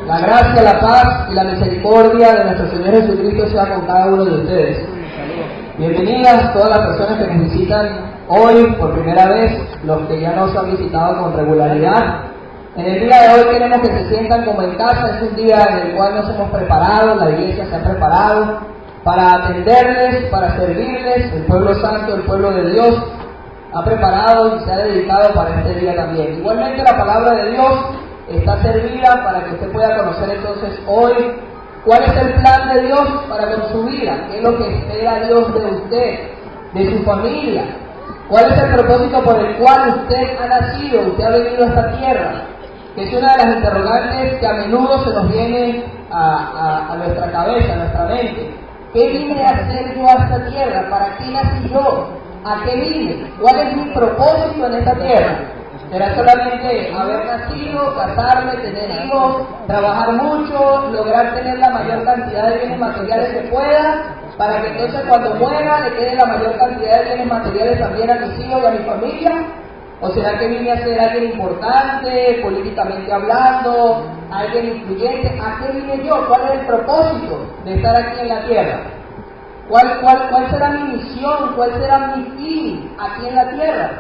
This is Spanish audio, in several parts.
La gracia, la paz y la misericordia de nuestro Señor Jesucristo sea con cada uno de ustedes. Bienvenidas todas las personas que nos visitan hoy por primera vez, los que ya nos han visitado con regularidad. En el día de hoy queremos que se sientan como en casa. Es un día en el cual nos hemos preparado, la iglesia se ha preparado para atenderles, para servirles. El pueblo santo, el pueblo de Dios ha preparado y se ha dedicado para este día también. Igualmente la palabra de Dios está servida para que usted pueda conocer entonces hoy cuál es el plan de Dios para con su vida, qué es lo que espera Dios de usted, de su familia, cuál es el propósito por el cual usted ha nacido, usted ha venido a esta tierra, que es una de las interrogantes que a menudo se nos viene a nuestra cabeza, a nuestra mente. ¿Qué vine a hacer yo a esta tierra? ¿Para qué nací yo? ¿A qué vine? ¿Cuál es mi propósito en esta tierra? ¿Será solamente haber nacido, casarme, tener hijos, trabajar mucho, lograr tener la mayor cantidad de bienes materiales que pueda, para que entonces cuando muera le quede la mayor cantidad de bienes materiales también a mis hijos y a mi familia? ¿O será que vine a ser alguien importante, políticamente hablando, alguien influyente? ¿A qué vine yo? ¿Cuál es el propósito de estar aquí en la tierra? ¿Cuál será mi misión? ¿Cuál será mi fin aquí en la tierra?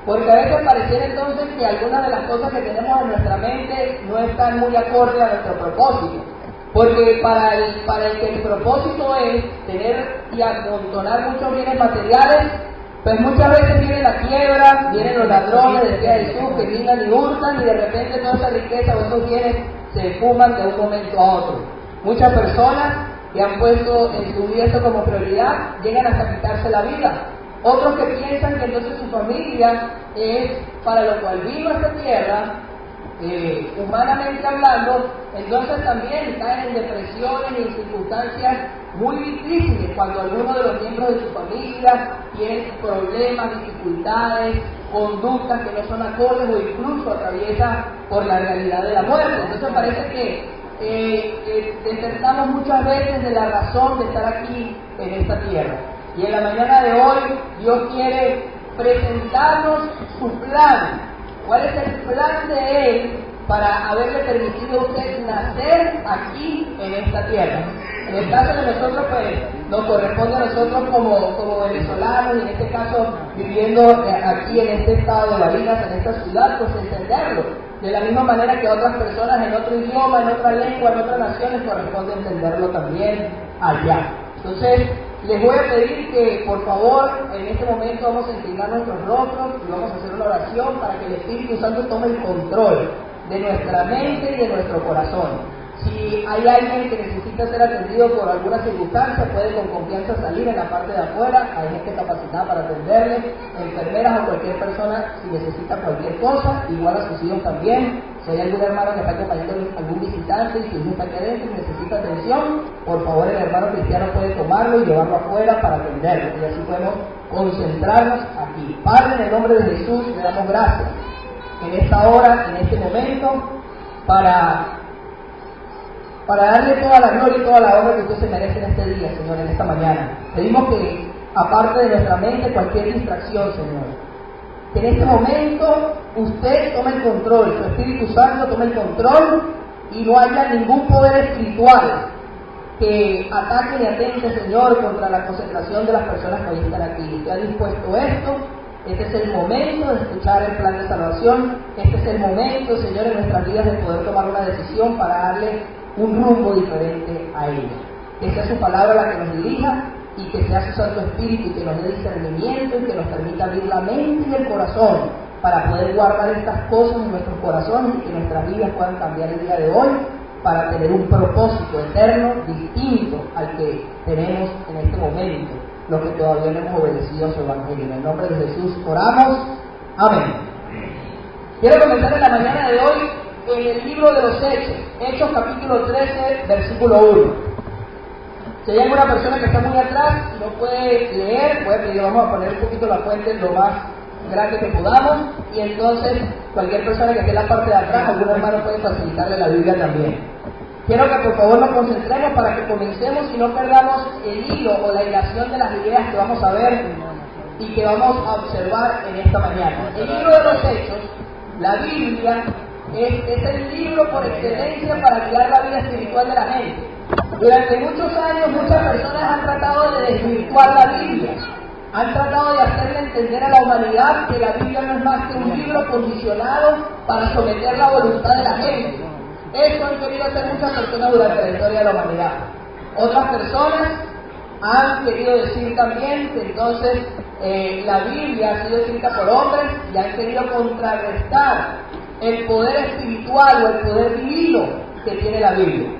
Porque a veces pareciera entonces que algunas de las cosas que tenemos en nuestra mente no están muy acorde a nuestro propósito. Porque para el que el propósito es tener y amontonar muchos bienes materiales, pues muchas veces viene la quiebra, vienen los ladrones, decía Jesús, que minan y hurtan, y de repente toda esa riqueza o esos bienes se esfuman de un momento a otro. Muchas personas que han puesto en su vida esto como prioridad, llegan hasta quitarse la vida. Otros que piensan que entonces su familia es para lo cual vino a esta tierra, humanamente hablando, entonces también caen en depresiones y en circunstancias muy difíciles cuando alguno de los miembros de su familia tiene problemas, dificultades, conductas que no son acordes o incluso atraviesa por la realidad de la muerte. Entonces parece que desertamos muchas veces de la razón de estar aquí en esta tierra. Y en la mañana de hoy Dios quiere presentarnos su plan. ¿Cuál es el plan de Él para haberle permitido a usted nacer aquí en esta tierra? En el caso de nosotros, pues nos corresponde a nosotros como venezolanos, y en este caso viviendo aquí en este estado de Barinas, en esta ciudad, pues entenderlo. De la misma manera que otras personas en otro idioma, en otra lengua, en otras naciones, corresponde entenderlo también allá. Entonces, les voy a pedir que, por favor, en este momento vamos a inclinar nuestros rostros y vamos a hacer una oración para que el Espíritu Santo tome el control de nuestra mente y de nuestro corazón. Si hay alguien que necesita ser atendido por alguna circunstancia, puede con confianza salir en la parte de afuera. Hay gente capacitada para atenderle, enfermeras o cualquier persona si necesita cualquier cosa, igual a sus hijos también. Si hay algún hermano que está acompañando a algún visitante y su hijo está aquí adentro y necesita atención, por favor el hermano cristiano puede tomarlo y llevarlo afuera para atenderlo, y así podemos concentrarnos aquí. Padre, en el nombre de Jesús, le damos gracias en esta hora, en este momento, para darle toda la gloria y toda la honra que usted se merece en este día, Señor, en esta mañana. Pedimos que, aparte de nuestra mente, cualquier distracción, Señor, que en este momento usted tome el control, su Espíritu Santo tome el control y no haya ningún poder espiritual que ataque y atente, Señor, contra la concentración de las personas que hoy están aquí. Usted ha dispuesto esto. Este es el momento de escuchar el plan de salvación. Este es el momento, Señor, en nuestras vidas de poder tomar una decisión para darle un rumbo diferente a ella. Que sea su palabra la que nos dirija y que sea su Santo Espíritu que nos dé discernimiento y que nos permita abrir la mente y el corazón para poder guardar estas cosas en nuestros corazones y que nuestras vidas puedan cambiar el día de hoy para tener un propósito eterno distinto al que tenemos en este momento, los que todavía no hemos obedecido a su Evangelio. En el nombre de Jesús oramos. Amén. Quiero comenzar en la mañana de hoy en el libro de los Hechos capítulo 13, versículo 1. Si hay alguna persona que está muy atrás y no puede leer, puede pedir, vamos a poner un poquito la fuente lo más grande que podamos, y entonces cualquier persona que esté en la parte de atrás, algún hermano puede facilitarle la Biblia también. Quiero que por favor nos concentremos para que comencemos y no perdamos el hilo o la hilación de las ideas que vamos a ver y que vamos a observar en esta mañana. El libro de los Hechos, la Biblia, es el libro por excelencia para guiar la vida espiritual de la gente. Durante muchos años muchas personas han tratado de desvirtuar la Biblia, han tratado de hacerle entender a la humanidad que la Biblia no es más que un libro condicionado para someter la voluntad de la gente. Eso han querido hacer muchas personas durante la historia de la humanidad. Otras personas han querido decir también que entonces la Biblia ha sido escrita por hombres y han querido contrarrestar el poder espiritual o el poder divino que tiene la Biblia.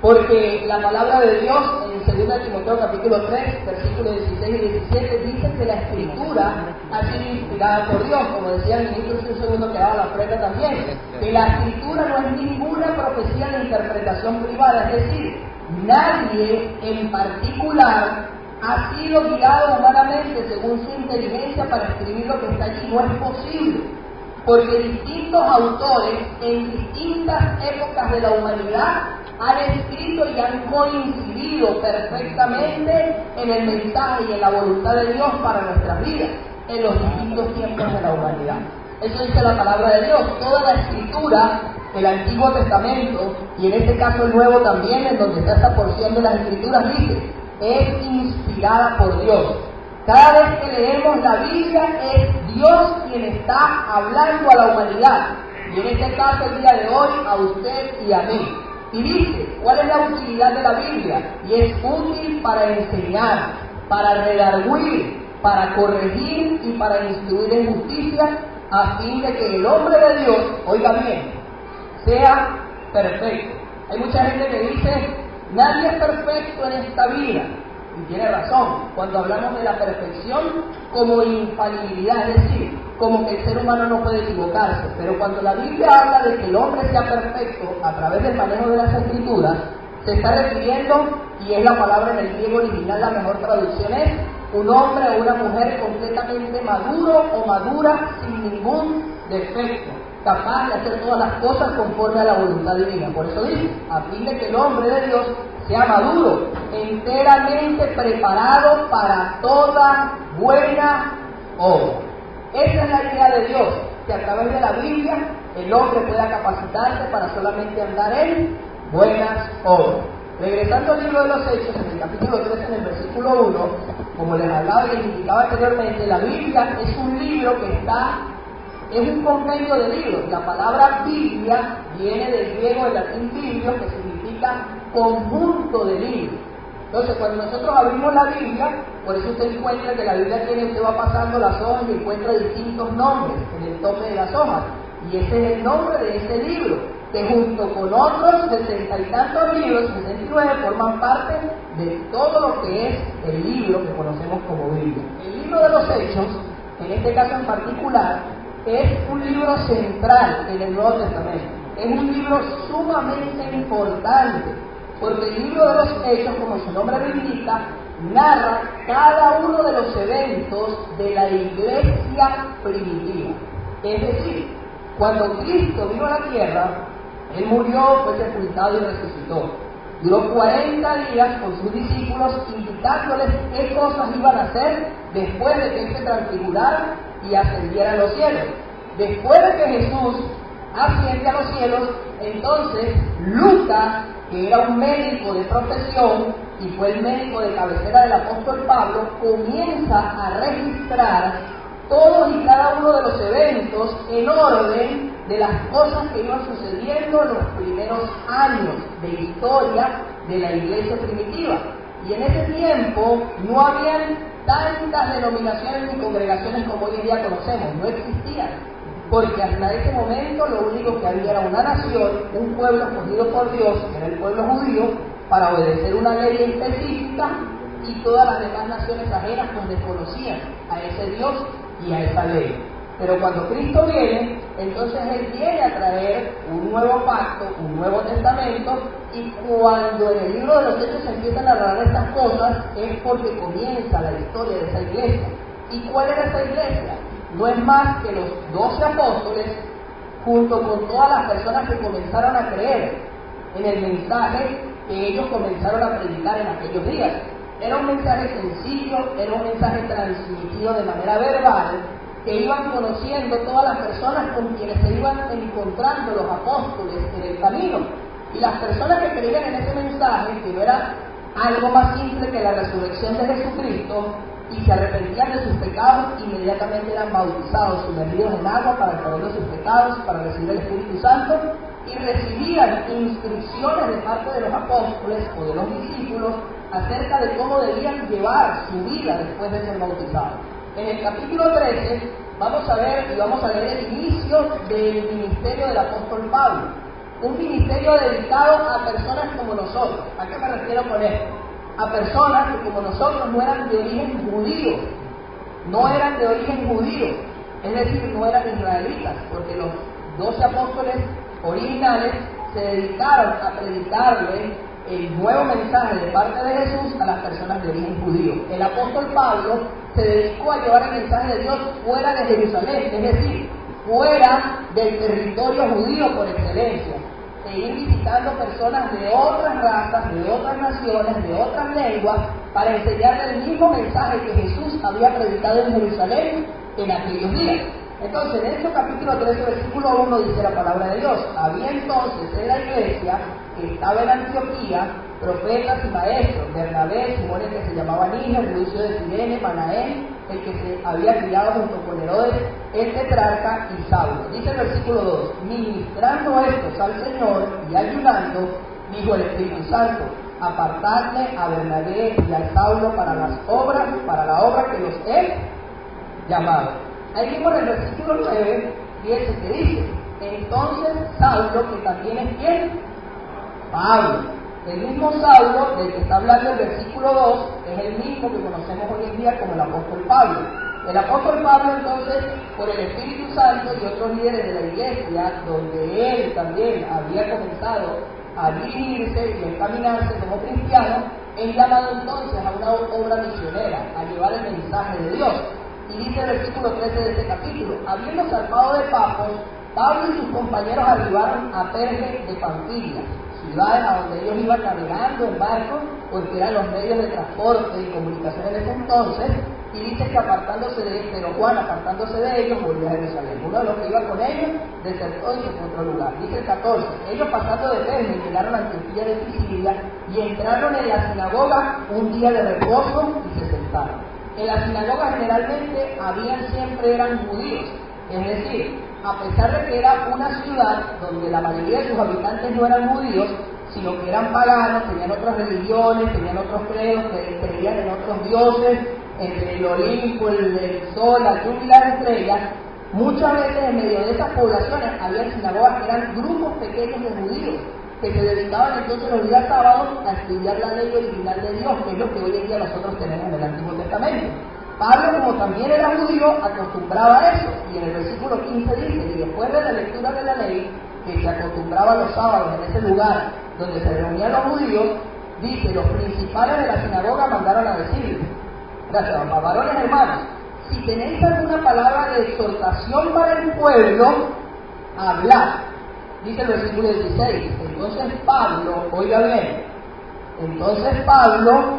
Porque la palabra de Dios en 2 Timoteo capítulo 3, versículos 16 y 17 dice que la escritura ha sido inspirada por Dios, como decía el ministro un segundo que daba la prueba también, que la escritura no es ninguna profecía de interpretación privada, es decir, nadie en particular ha sido guiado humanamente según su inteligencia para escribir lo que está allí, no es posible. Porque distintos autores en distintas épocas de la humanidad han escrito y han coincidido perfectamente en el mensaje y en la voluntad de Dios para nuestras vidas, en los distintos tiempos de la humanidad. Eso dice la palabra de Dios. Toda la escritura, el Antiguo Testamento, y en este caso el Nuevo también, en donde está esta porción de las escrituras, dice, es inspirada por Dios. Cada vez que leemos la Biblia es Dios quien está hablando a la humanidad. Y en este caso el día de hoy a usted y a mí. Y dice, ¿cuál es la utilidad de la Biblia? Y es útil para enseñar, para redarguir, para corregir y para instruir en justicia, a fin de que el hombre de Dios, oiga bien, sea perfecto. Hay mucha gente que dice, nadie es perfecto en esta vida. Y tiene razón, cuando hablamos de la perfección como infalibilidad, es decir, como que el ser humano no puede equivocarse, pero cuando la Biblia habla de que el hombre sea perfecto a través del manejo de las escrituras, se está refiriendo, y es la palabra en el griego original, la mejor traducción es, un hombre o una mujer completamente maduro o madura sin ningún defecto, capaz de hacer todas las cosas conforme a la voluntad divina. Por eso dice, a fin de que el hombre de Dios sea maduro, enteramente preparado para toda buena obra. Esa es la idea de Dios, que a través de la Biblia el hombre pueda capacitarse para solamente andar en buenas obras. Regresando al libro de los Hechos, en el capítulo 13, en el versículo 1, como les hablaba y les indicaba anteriormente, la Biblia es un libro que es un compendio de libros. La palabra Biblia viene del griego, del latín biblio, que significa conjunto de libros. Entonces, cuando nosotros abrimos la Biblia, por eso usted encuentra que la Biblia usted va pasando las hojas y encuentra distintos nombres en el tope de las hojas. Y ese es el nombre de ese libro, que junto con otros 60 y tantos libros, 69, forman parte de todo lo que es el libro que conocemos como Biblia. El libro de los Hechos, en este caso en particular, es un libro central en el Nuevo Testamento. Es un libro sumamente importante, porque el libro de los Hechos, como su nombre lo indica, narra cada uno de los eventos de la iglesia primitiva. Es decir, cuando Cristo vino a la tierra, Él murió, fue sepultado y resucitó. Duró 40 días con sus discípulos, indicándoles qué cosas iban a hacer después de que Él se transfigurara y ascendiera a los cielos. Después de que Jesús asciende a los cielos, entonces Lucas, que era un médico de profesión y fue el médico de cabecera del apóstol Pablo, comienza a registrar todos y cada uno de los eventos en orden de las cosas que iban sucediendo en los primeros años de historia de la iglesia primitiva. Y en ese tiempo no habían tantas denominaciones ni congregaciones como hoy en día conocemos, no existían. Porque hasta ese momento lo único que había era una nación, un pueblo escogido por Dios, que era el pueblo judío, para obedecer una ley específica, y todas las demás naciones ajenas pues desconocían a ese Dios y a esa ley. Pero cuando Cristo viene, entonces Él viene a traer un nuevo pacto, un nuevo testamento, y cuando en el libro de los Hechos se empiezan a narrar estas cosas, es porque comienza la historia de esa iglesia. ¿Y cuál era esa iglesia? No es más que los 12 apóstoles, junto con todas las personas que comenzaron a creer en el mensaje que ellos comenzaron a predicar en aquellos días. Era un mensaje sencillo, era un mensaje transmitido de manera verbal, que iban conociendo todas las personas con quienes se iban encontrando los apóstoles en el camino. Y las personas que creían en ese mensaje, que no era algo más simple que la resurrección de Jesucristo, y se arrepentían de sus pecados, inmediatamente eran bautizados, sumergidos en agua para el perdón de sus pecados, para recibir el Espíritu Santo, y recibían instrucciones de parte de los apóstoles o de los discípulos acerca de cómo debían llevar su vida después de ser bautizados. En el capítulo 13 vamos a ver y vamos a leer el inicio del ministerio del apóstol Pablo, un ministerio dedicado a personas como nosotros. ¿A qué me refiero con esto? A personas que como nosotros no eran de origen judío, es decir, no eran israelitas, porque los 12 apóstoles originales se dedicaron a predicarle el nuevo mensaje de parte de Jesús a las personas de origen judío. El apóstol Pablo se dedicó a llevar el mensaje de Dios fuera de Jerusalén, es decir, fuera del territorio judío por excelencia, e ir visitando personas de otras razas, de otras naciones, de otras lenguas, para enseñarle el mismo mensaje que Jesús había predicado en Jerusalén en aquellos días. Entonces, en este capítulo 13, versículo 1, dice la palabra de Dios: había entonces en la iglesia que estaba en Antioquía profetas y maestros, Bernabé, Simón el que se llamaba Níger, Lucio de Cirene, Manaén, el que se había criado junto con Herodes, el tetrarca, y Saulo. Dice el versículo 2: ministrando estos al Señor y ayunando, dijo el Espíritu Santo: apartadle a Bernabé y a Saulo para la obra que los he llamado. Ahí mismo en el versículo 9, fíjense que dice: entonces Saulo, que también es ¿quién? Pablo. El mismo Saulo del que está hablando el versículo 2 es el mismo que conocemos hoy en día como el apóstol Pablo. El apóstol Pablo, entonces, por el Espíritu Santo y otros líderes de la iglesia, donde él también había comenzado a dirigirse y a encaminarse como cristiano, es llamado entonces a una obra misionera, a llevar el mensaje de Dios. Y dice el versículo 13 de este capítulo: habiendo zarpado de Pafos, Pablo y sus compañeros arribaron a Perge de Panfilia, ciudades a donde ellos iban navegando en barco, porque eran los medios de transporte y comunicación en ese entonces. Y dice que pero Juan, apartándose de ellos, volvió a Jerusalén. Uno de los que iba con ellos desertó y se fue a otro lugar. Dice el 14: ellos pasando de Perge llegaron a Antioquía de Pisidia y entraron en la sinagoga un día de reposo y se sentaron. En la sinagoga generalmente siempre eran judíos, es decir, a pesar de que era una ciudad donde la mayoría de sus habitantes no eran judíos, sino que eran paganos, tenían otras religiones, tenían otros credos, creían en otros dioses, entre el Olimpo, el sol, la lluvia y las estrellas. Muchas veces en medio de esas poblaciones había sinagogas que eran grupos pequeños de judíos, que se dedicaban entonces los días sábados a estudiar la ley original de Dios, que es lo que hoy en día nosotros tenemos en el Antiguo Testamento. Pablo, como también era judío, acostumbraba a eso, y en el versículo 15 dice: y después de la lectura de la ley, que se acostumbraba los sábados en ese lugar donde se reunían los judíos, dice: los principales de la sinagoga mandaron a decirle, gracias, varones hermanos, si tenéis alguna palabra de exhortación para el pueblo, hablad. Dice el versículo 16: entonces Pablo, oiga bien,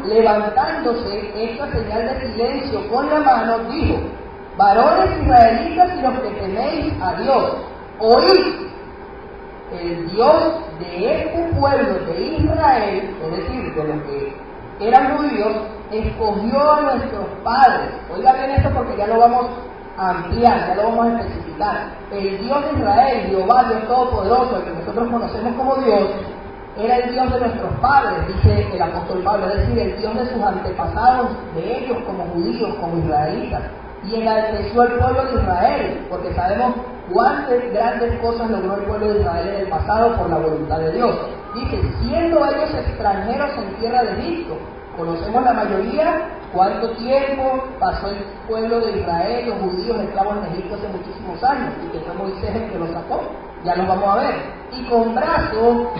levantándose, esta señal de silencio con la mano, dijo: varones israelitas y los que teméis a Dios, oíd, el Dios de este pueblo de Israel, es decir, de los que eran judíos, escogió a nuestros padres. Oiga bien esto porque ya lo vamos a ampliar, ya lo vamos a especificar. El Dios de Israel, Jehová, Dios Todopoderoso, el que nosotros conocemos como Dios, era el Dios de nuestros padres, dice el apóstol Pablo, es decir, el Dios de sus antepasados, de ellos como judíos, como israelitas, y enalteció al pueblo de Israel, porque sabemos cuántas grandes cosas logró el pueblo de Israel en el pasado por la voluntad de Dios. Dice: siendo ellos extranjeros en tierra de Egipto. Conocemos la mayoría cuánto tiempo pasó el pueblo de Israel, los judíos esclavos en Egipto hace muchísimos años, y que fue Moisés el que los sacó, ya los vamos a ver. Y con brazo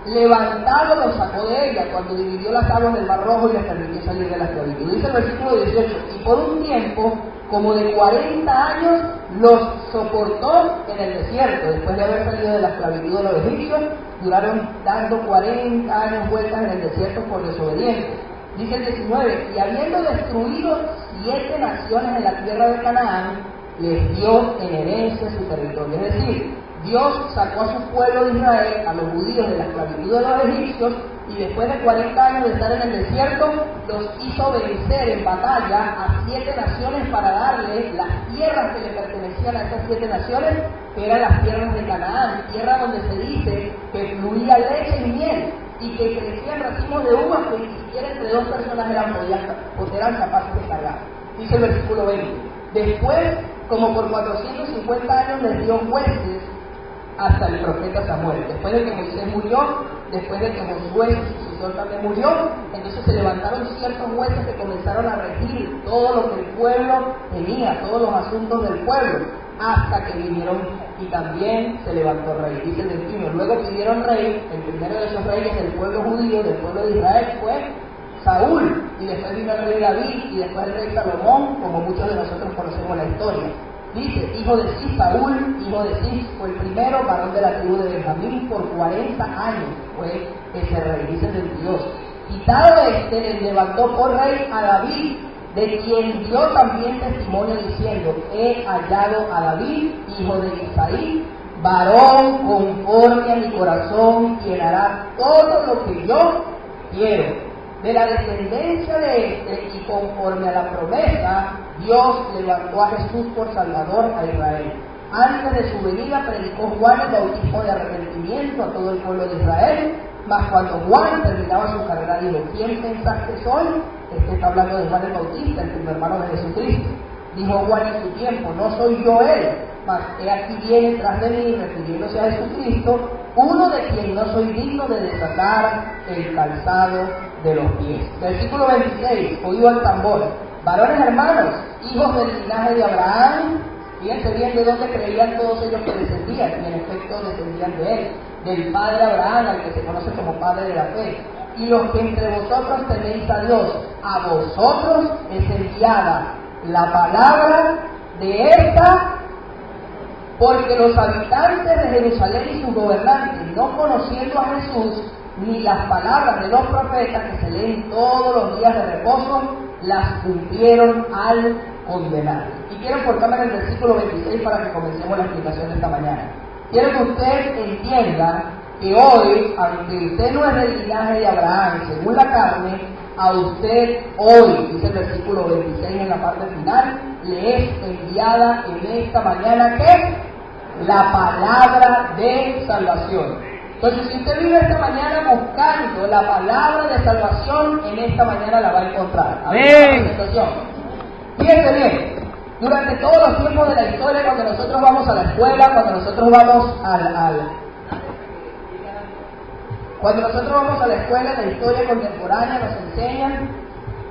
levantado los sacó de ella, cuando dividió las aguas del Mar Rojo y les permitió salir de la esclavitud. Dice el versículo 18: y por un tiempo como de 40 años los soportó en el desierto. Después de haber salido de la esclavitud de los egipcios, duraron dando 40 años vueltas en el desierto por desobedientes. Dice el 19, y habiendo destruido 7 naciones en la tierra de Canaán, les dio en herencia su territorio. Es decir, Dios sacó a su pueblo de Israel, a los judíos, de la esclavitud de los egipcios, y después de 40 años de estar en el desierto, los hizo vencer en batalla a 7 naciones para darles las tierras que le pertenecían a esas 7 naciones, que eran las tierras de Canaán, tierra donde se dice que fluía leche y miel, y que crecían racimos de uvas que ni siquiera entre 2 personas eran capaces de cargar. Dice el versículo 20. Después, como por 450 años, les dio jueces hasta el profeta Samuel. Después de que Moisés murió, después de que Josué, su sucesor, también murió, entonces se levantaron ciertos jueces que comenzaron a regir todo lo que el pueblo tenía, todos los asuntos del pueblo, hasta que vinieron y también se levantó rey. Dice el 21, luego pidieron rey, el primero de esos reyes del pueblo judío, del pueblo de Israel, fue Saúl, y después vino el rey David, y después el rey Salomón, como muchos de nosotros conocemos la historia. Dice, hijo de Cis, Saúl, hijo de Cis, fue el primero varón de la tribu de Benjamín, por 40 años fue ese rey, dice el 22. Quitado les levantó por rey a David, de quien dio también testimonio diciendo, he hallado a David, hijo de Isaí, varón conforme a mi corazón, quien hará todo lo que yo quiero. De la descendencia de este y conforme a la promesa, Dios levantó a Jesús por Salvador a Israel. Antes de su venida predicó Juan el bautismo de arrepentimiento a todo el pueblo de Israel, mas cuando Juan terminaba su carrera dijo, ¿quién pensás que soy? Este está hablando de Juan el Bautista, el primer hermano de Jesucristo. Dijo Juan en su tiempo, no soy yo él, mas he aquí viene tras de mí, refiriéndose a Jesucristo, uno de quien no soy digno de desatar el calzado de los pies. Versículo 26, oído el tambor. Varones hermanos, hijos del linaje de Abraham, fíjense bien de dónde creían todos ellos que descendían, y en efecto descendían de él, del padre Abraham, al que se conoce como padre de la fe. Y los que entre vosotros teméis a Dios, a vosotros es enviada la palabra de esta, porque los habitantes de Jerusalén y sus gobernantes, no conociendo a Jesús, ni las palabras de los profetas que se leen todos los días de reposo, las cumplieron al condenar. Y quiero enfocarme en el versículo 26 para que comencemos la explicación de esta mañana. Quiero que usted entienda que hoy, aunque usted no es del linaje de Abraham, según la carne, a usted hoy, dice el versículo 26 en la parte final, le es enviada en esta mañana, ¿qué? La palabra de salvación. Entonces, si usted vive esta mañana buscando la palabra de salvación, en esta mañana la va a encontrar. Amén. Fíjense bien, durante todos los tiempos de la historia, cuando nosotros vamos a la escuela, cuando nosotros vamos cuando nosotros vamos a la escuela, la historia contemporánea nos enseñan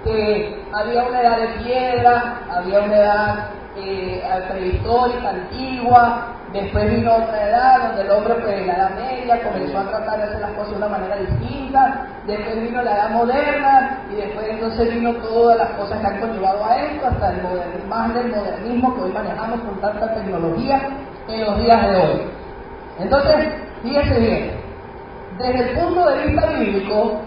que había una edad de piedra, había una edad prehistórica, antigua, después vino otra edad donde el hombre, pues en la edad media, comenzó a tratar de hacer las cosas de una manera distinta, después vino la edad moderna, y después entonces vino todas las cosas que han conllevado a esto, hasta más del modernismo que hoy manejamos con tanta tecnología en los días de hoy. Entonces, fíjense bien, desde el punto de vista bíblico,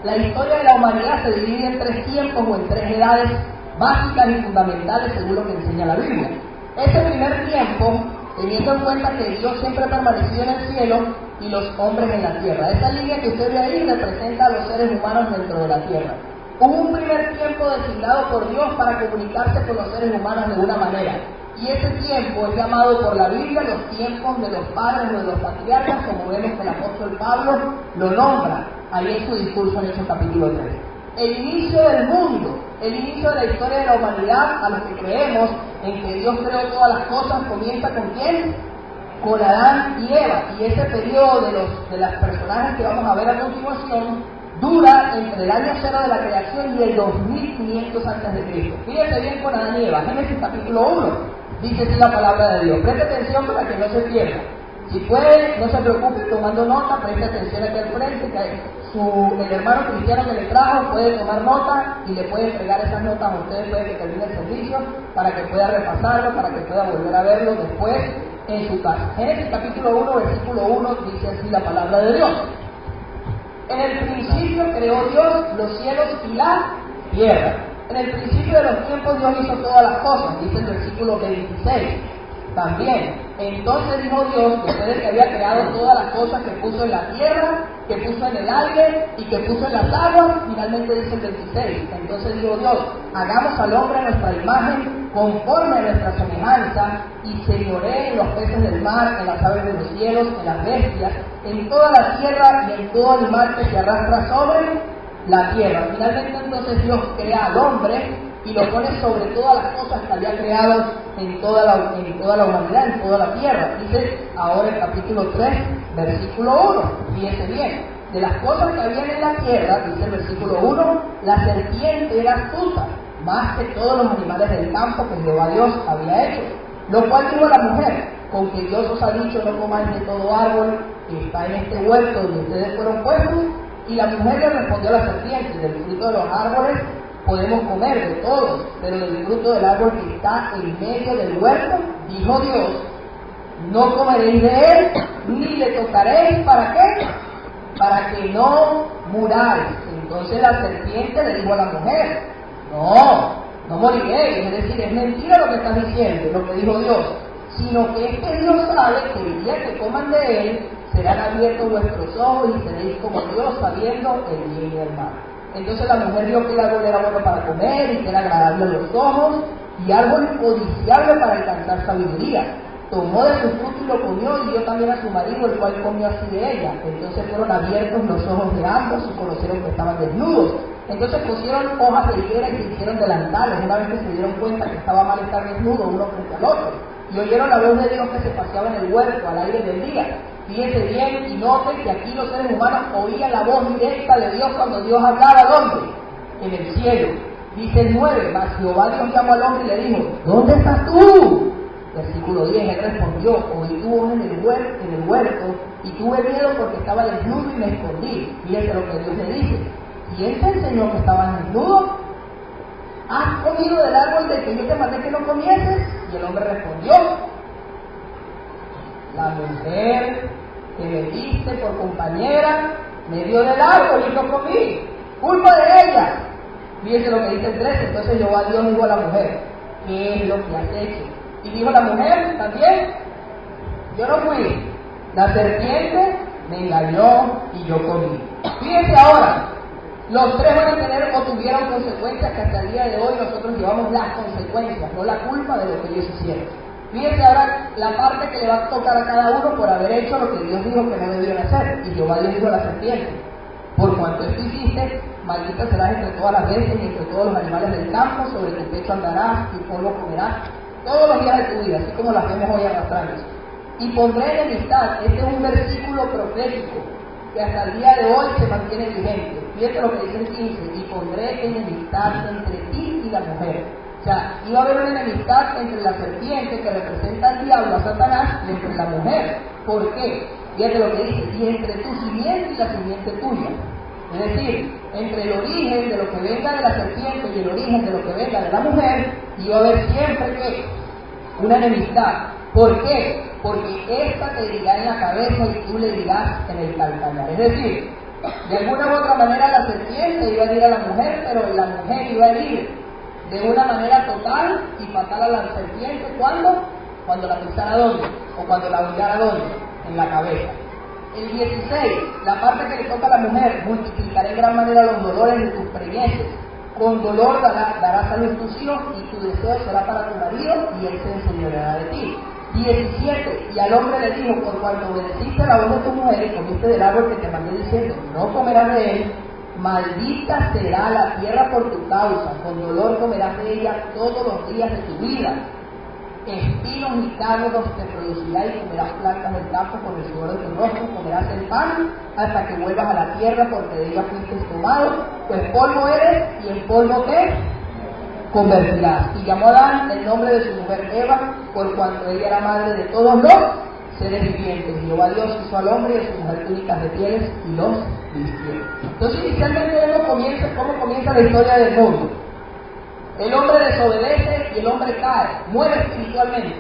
la historia de la humanidad se divide en 3 tiempos o en 3 edades básicas y fundamentales según lo que enseña la Biblia. Ese primer tiempo, teniendo en cuenta que Dios siempre ha permanecido en el cielo y los hombres en la tierra. Esa línea que usted ve ahí representa a los seres humanos dentro de la tierra. Hubo un primer tiempo designado por Dios para comunicarse con los seres humanos de una manera. Y ese tiempo es llamado por la Biblia los tiempos de los padres o de los patriarcas, como vemos que el apóstol Pablo lo nombra ahí en su discurso en Hechos capítulo 3. El inicio del mundo, el inicio de la historia de la humanidad, a los que creemos en que Dios creó todas las cosas, comienza ¿con quién? Con Adán y Eva. Y ese periodo de las personajes que vamos a ver a continuación dura entre el año 0 de la creación y el 2500 a.C. Fíjense bien con Adán y Eva, Génesis capítulo 1. Dice así la palabra de Dios. Preste atención para que no se pierda. Si puede, no se preocupe tomando nota, preste atención aquí al frente, que el hermano cristiano que le trajo puede tomar nota y le puede entregar esas notas a ustedes después de que termine el servicio, para que pueda repasarlo, para que pueda volver a verlo después en su casa. Génesis capítulo 1, versículo 1, dice así la palabra de Dios. En el principio creó Dios los cielos y la tierra. En el principio de los tiempos Dios hizo todas las cosas, dice el versículo 26. También, entonces dijo Dios, después de que había creado todas las cosas que puso en la tierra, que puso en el aire y que puso en las aguas, finalmente dice el 26. Entonces dijo Dios, hagamos al hombre a nuestra imagen, conforme a nuestra semejanza, y señoree en los peces del mar, en las aves de los cielos, en las bestias, en toda la tierra y en todo animal que se arrastra sobre la tierra. Finalmente entonces Dios crea al hombre y lo pone sobre todas las cosas que había creado en toda la humanidad, en toda la tierra. Dice ahora el capítulo 3, versículo 1, fíjense bien, de las cosas que habían en la tierra, dice el versículo 1, la serpiente era astuta, más que todos los animales del campo que Jehová Dios había hecho, lo cual dijo la mujer, con que Dios os ha dicho no comáis de todo árbol que está en este huerto donde ustedes fueron puestos. Y la mujer le respondió a la serpiente, del fruto de los árboles podemos comer de todos, pero del fruto del árbol que está en medio del huerto, dijo Dios, no comeréis de él, ni le tocaréis, ¿para qué? Para que no muráis. Entonces la serpiente le dijo a la mujer, no moriréis, es decir, es mentira lo que estás diciendo, lo que dijo Dios, sino que es que Dios sabe que el día que coman de él, serán abiertos vuestros ojos y seréis como Dios, sabiendo el bien y el mal. Entonces la mujer vio que el árbol era bueno para comer y que era agradable a los ojos y árbol codiciable para alcanzar sabiduría. Tomó de su fruto y lo comió y dio también a su marido, el cual comió así de ella. Entonces fueron abiertos los ojos de ambos y conocieron que estaban desnudos. Entonces pusieron hojas de higuera y se hicieron delantales, una vez que se dieron cuenta que estaba mal estar desnudo uno frente al otro. Y oyeron la voz de Dios que se paseaba en el huerto al aire del día. Fíjense bien y noten que aquí los seres humanos oían la voz directa de Dios cuando Dios hablaba, ¿dónde? En el cielo. Dice el 9, mas Jehová Dios llamó al hombre y le dijo, ¿dónde estás tú? Versículo 10, él respondió, oí tu voz en el huerto y tuve miedo porque estaba desnudo y me escondí. Fíjense lo que Dios le dice. ¿Quién te enseñó que estabas desnudo? ¿Has comido del árbol del que yo te mandé que no comieses? Y el hombre respondió, la mujer que me diste por compañera me dio del árbol y no comí, culpa de ella. Fíjense lo que dice el 13, entonces Jehová Dios dijo a la mujer, ¿qué es lo que has hecho? Y dijo la mujer también, yo no fui, la serpiente me engañó y yo comí. Fíjense ahora, los tres van a tener o tuvieron consecuencias que hasta el día de hoy nosotros llevamos las consecuencias, no la culpa de lo que ellos hicieron. Fíjense ahora la parte que le va a tocar a cada uno por haber hecho lo que Dios dijo que no debieron hacer. Y Jehová Dios dijo a la serpiente, por cuanto esto hiciste, maldita serás entre todas las bestias y entre todos los animales del campo, sobre tu pecho andarás y polvo comerás todos los días de tu vida, así como las vemos hoy arrastrándose. Y pondré enemistad, este es un versículo profético que hasta el día de hoy se mantiene vigente. Fíjate lo que dice el 15, y pondré enemistad entre ti y la mujer. O sea, iba a haber una enemistad entre la serpiente que representa al diablo, a Satanás, y entre la mujer. ¿Por qué? Fíjate lo que dice, y entre tu simiente y la simiente tuya. Es decir, entre el origen de lo que venga de la serpiente y el origen de lo que venga de la mujer, iba a haber siempre que una enemistad. ¿Por qué? Porque esta te dirá en la cabeza y tú le dirás en el calcañar. Es decir, de alguna u otra manera la serpiente iba a herir a la mujer, pero la mujer iba a herir de una manera total y fatal a la serpiente. ¿Cuándo? Cuando la pisara ¿dónde? O cuando la hollara ¿dónde? En la cabeza. El 16, la parte que le toca a la mujer, multiplicaré en gran manera los dolores de tus preñeces. Con dolor darás a luz tus hijos y tu deseo será para tu marido y él se enseñoreará de ti. 17, y al hombre le dijo, por cuanto obedeciste a la voz de tu mujer y comiste del árbol que te mandé diciendo, no comerás de él, maldita será la tierra por tu causa, con dolor comerás de ella todos los días de tu vida. Espinos y cardos te producirá y comerás plantas del campo con el sudor de tu rostro, comerás el pan hasta que vuelvas a la tierra porque de ella fuiste tomado, pues polvo eres y el polvo te convertirás. Y llamó a Adán el nombre de su mujer Eva, por cuanto ella era madre de todos los seres vivientes. Y Jehová Dios hizo al hombre y a su mujer túnicas de pieles y los vistió. Entonces inicialmente cómo comienza la historia del mundo. El hombre desobedece y el hombre cae, muere espiritualmente,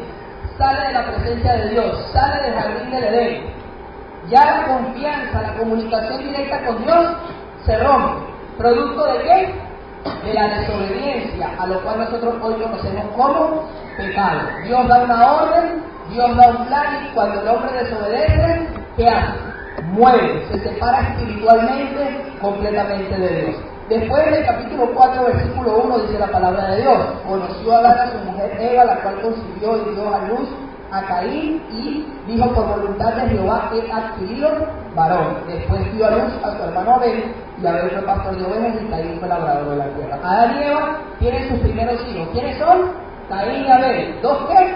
sale de la presencia de Dios, sale del jardín del Edén. Ya la confianza, la comunicación directa con Dios se rompe. ¿Producto de qué? De la desobediencia, a lo cual nosotros hoy conocemos como pecado. Dios da una orden, Dios da un plan, y cuando el hombre desobedece, ¿qué hace? Muere, se separa espiritualmente completamente de Dios. Después del capítulo 4, versículo 1, dice la palabra de Dios: conoció Adán a su mujer Eva, la cual concibió y dio a luz a Caín, y dijo: por voluntad de Jehová he adquirido varón. Después dio a luz a su hermano Abel, y Abel fue pastor de ovejas, y Caín fue labrador de la tierra. Adán y Eva tienen sus primeros hijos. ¿Quiénes son? Caín y Abel. ¿Dos qué?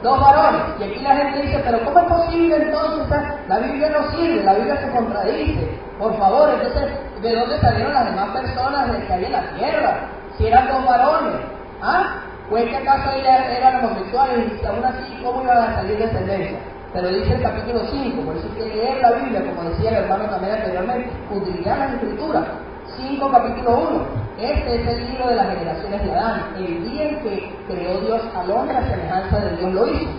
Dos varones. Y aquí la gente dice: pero ¿cómo es posible entonces? La Biblia no sirve, la Biblia se contradice. Por favor, entonces, ¿de dónde salieron las demás personas que hay en la tierra? Si eran dos varones, ¿ah? ¿Pues que acaso eran homosexuales? Y aún así, ¿cómo iban a salir descendencia? Pero dice el capítulo 5, por eso hay que leer la Biblia, como decía el hermano también anteriormente, utilizar las escrituras. 5, capítulo 1. Este es el libro de las generaciones de Adán. El día en que creó Dios al hombre, a semejanza de Dios lo hizo.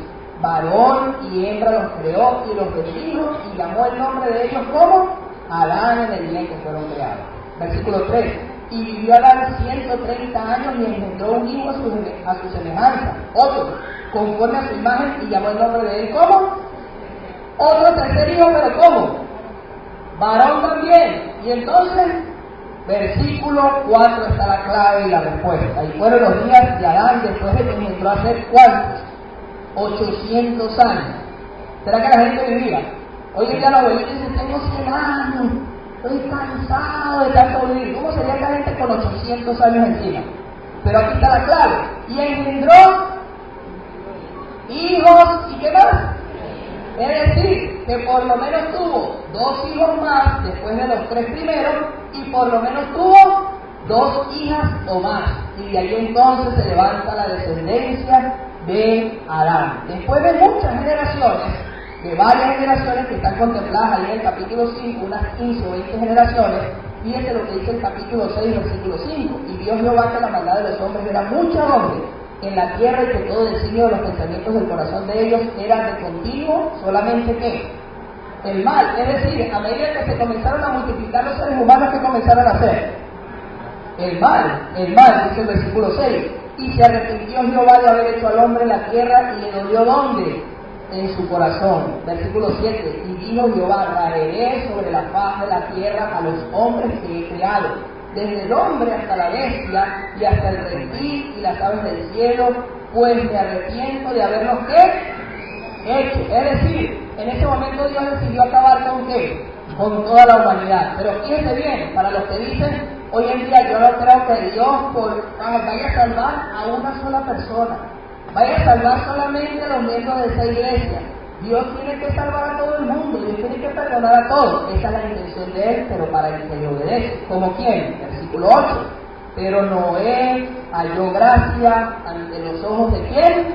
Varón y hembra los creó y los bendijo, y llamó el nombre de ellos como Adán en el día en que fueron creados. Versículo 3. Y vivió Adán 130 años y engendró un hijo a su semejanza, otro, conforme a su imagen, y llamó el nombre de él como otro tercer hijo, pero ¿cómo? Varón también. Y entonces, versículo 4 está la clave y la respuesta. Y fueron los días de Adán después de que engendró a ser ¿cuántos? 800 años. ¿Será que la gente vivía? Hoy en día los abuelitos dicen: tengo 100 años, estoy cansado de tanto vivir. ¿Cómo sería la gente con 800 años encima? Pero aquí está la clave. Y engendró hijos, ¿y qué más? Es decir, que por lo menos tuvo 2 hijos más después de los 3 primeros, y por lo menos tuvo 2 hijas o más. Y de ahí entonces se levanta la descendencia de Adán. Después de muchas generaciones, de varias generaciones que están contempladas ahí en el capítulo 5, unas 15 o 20 generaciones, fíjense lo que dice el capítulo 6, versículo 5. Y vio Jehová que la maldad de los hombres era mucha hombre en la tierra, y que todo designio de los pensamientos del corazón de ellos era de continuo solamente ¿qué? El mal. Es decir, a medida que se comenzaron a multiplicar los seres humanos, ¿qué comenzaron a hacer? El mal, dice el versículo 6. Y se arrepintió Jehová de haber hecho al hombre en la tierra, y le dolió ¿dónde? En su corazón. Versículo 7. Y dijo Jehová: raeré sobre la faz de la tierra a los hombres que he creado, desde el hombre hasta la bestia, y hasta el reptil y las aves del cielo, pues me arrepiento de haberlos ¿qué? Hecho. Es decir, en ese momento Dios decidió acabar ¿con qué? Con toda la humanidad. Pero fíjense bien, para los que dicen hoy en día: yo no creo que Dios vaya a salvar a una sola persona, vaya a salvar solamente a los miembros de esa iglesia. Dios tiene que salvar a todo el mundo, Dios tiene que perdonar a todos. Esa es la intención de Él, pero para el que le obedece. ¿Como quién? Versículo 8. Pero Noé halló gracia ante los ojos de ¿quién?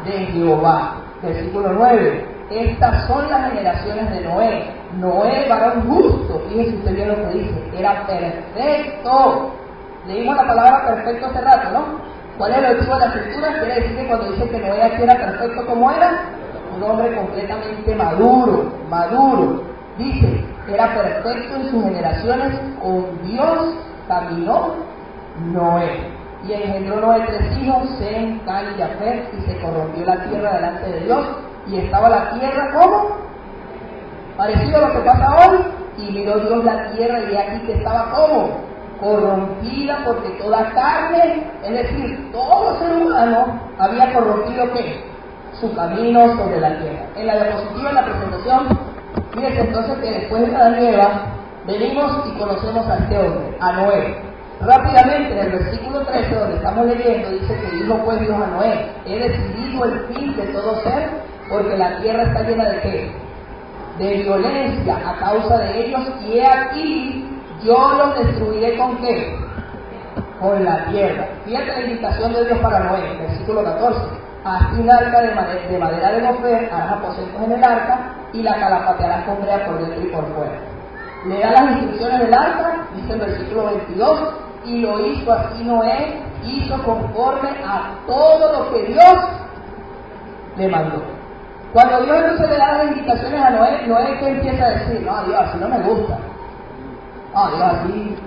De Jehová. Versículo 9. Estas son las generaciones de Noé. Noé, varón justo, fíjese usted bien lo que dice, era perfecto. Leímos la palabra perfecto hace rato, ¿no? ¿Cuál es el objetivo de la escritura? Quiere decir que cuando dice que Noé aquí era perfecto, ¿cómo era? Un hombre completamente maduro. Dice, era perfecto en sus generaciones, con Dios caminó Noé. Y engendró Noé 3 hijos, Sem, Cam y Jafet, y se corrompió la tierra delante de Dios, y estaba la tierra como parecido a lo que pasa hoy. Y miró Dios la tierra, y aquí que estaba como corrompida, porque toda carne, es decir, todo ser humano había corrompido ¿qué? Su camino sobre la tierra. En la diapositiva, en la presentación, fíjense entonces que después de Adán y Eva venimos y conocemos a este hombre, a Noé. Rápidamente, en el versículo 13, donde estamos leyendo, dice que dijo pues Dios a Noé: he decidido el fin de todo ser, porque la tierra está llena de ¿qué? De violencia a causa de ellos, y he aquí yo los destruiré ¿con qué? Con la tierra. Fíjate la invitación de Dios para Noé, versículo 14. Haz un arca de madera de gofer, harás aposentos en el arca, y la calafatearás con brea por dentro y por fuera. Le da las instrucciones del arca, dice el versículo 22, y lo hizo así Noé, hizo conforme a todo lo que Dios le mandó. Cuando Dios entonces le da las indicaciones a Noé, Noé que empieza a decir: no, Dios, así no me gusta. No, Dios, así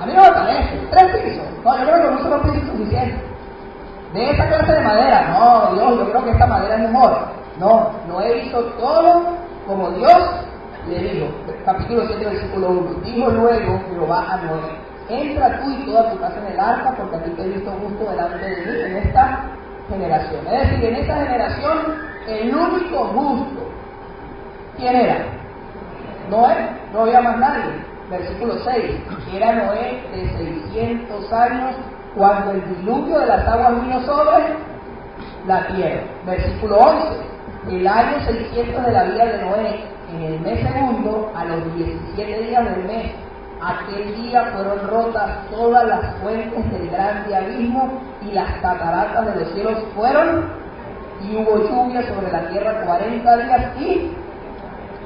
A mí no me parece. 3 pisos. No, yo creo que un solo piso es suficiente. De esta clase de madera, no, Dios, yo creo que esta madera es mejor. No, Noé hizo todo como Dios le dijo. Capítulo 7, versículo 1. Dijo luego Jehová a Noé: entra tú y toda tu casa en el arca, porque aquí te he visto justo delante de mí en esta generación. Es decir, en esta generación, el único justo, ¿quién era? Noé, no había más nadie. Versículo 6, era Noé de 600 años cuando el diluvio de las aguas vino sobre la tierra. Versículo 11, el año 600 de la vida de Noé, en el mes segundo, a los 17 días del mes, aquel día fueron rotas todas las fuentes del grande abismo y las cataratas de los cielos fueron, y hubo lluvia sobre la tierra 40 días. ¿Y